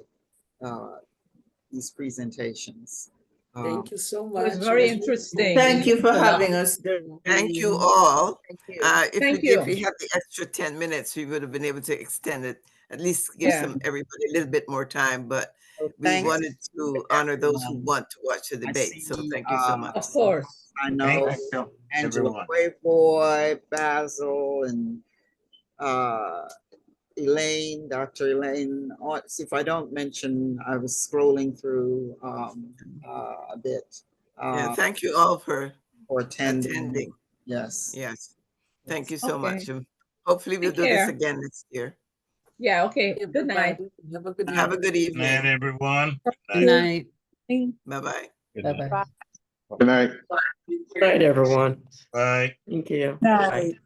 Speaker 1: these presentations.
Speaker 4: Thank you so
Speaker 5: It
Speaker 4: much.
Speaker 5: was very interesting.
Speaker 10: Thank you for having us.
Speaker 2: Thank you all.
Speaker 5: Thank
Speaker 2: If we
Speaker 5: you.
Speaker 2: had the extra 10 minutes, we would have been able to extend it, at least give
Speaker 5: Yeah.
Speaker 2: everybody a little bit more time, but we
Speaker 1: thanks
Speaker 2: wanted to honor those who want to watch the debate. So thank you so much.
Speaker 5: Of course.
Speaker 1: I know
Speaker 8: Thank you,
Speaker 1: Angela
Speaker 8: everyone.
Speaker 1: Quayboy, Basil, and Elaine, Dr. Elaine. See, if I don't mention, I was scrolling through a bit.
Speaker 2: Yeah, thank you all for
Speaker 1: attending. Yes.
Speaker 2: Yes. Thank you so
Speaker 5: Okay.
Speaker 2: much. And hopefully we'll
Speaker 5: Take
Speaker 2: do this
Speaker 5: care.
Speaker 2: again next year.
Speaker 5: Yeah, okay. Good night.
Speaker 4: Have a good
Speaker 2: Have a good
Speaker 8: Good night,
Speaker 2: evening.
Speaker 8: everyone.
Speaker 16: Good night.
Speaker 2: Bye-bye.
Speaker 8: Good
Speaker 16: Bye-bye.
Speaker 8: night.
Speaker 9: Good night.
Speaker 17: Good night, everyone.
Speaker 8: Bye.
Speaker 17: Thank you.
Speaker 15: Night.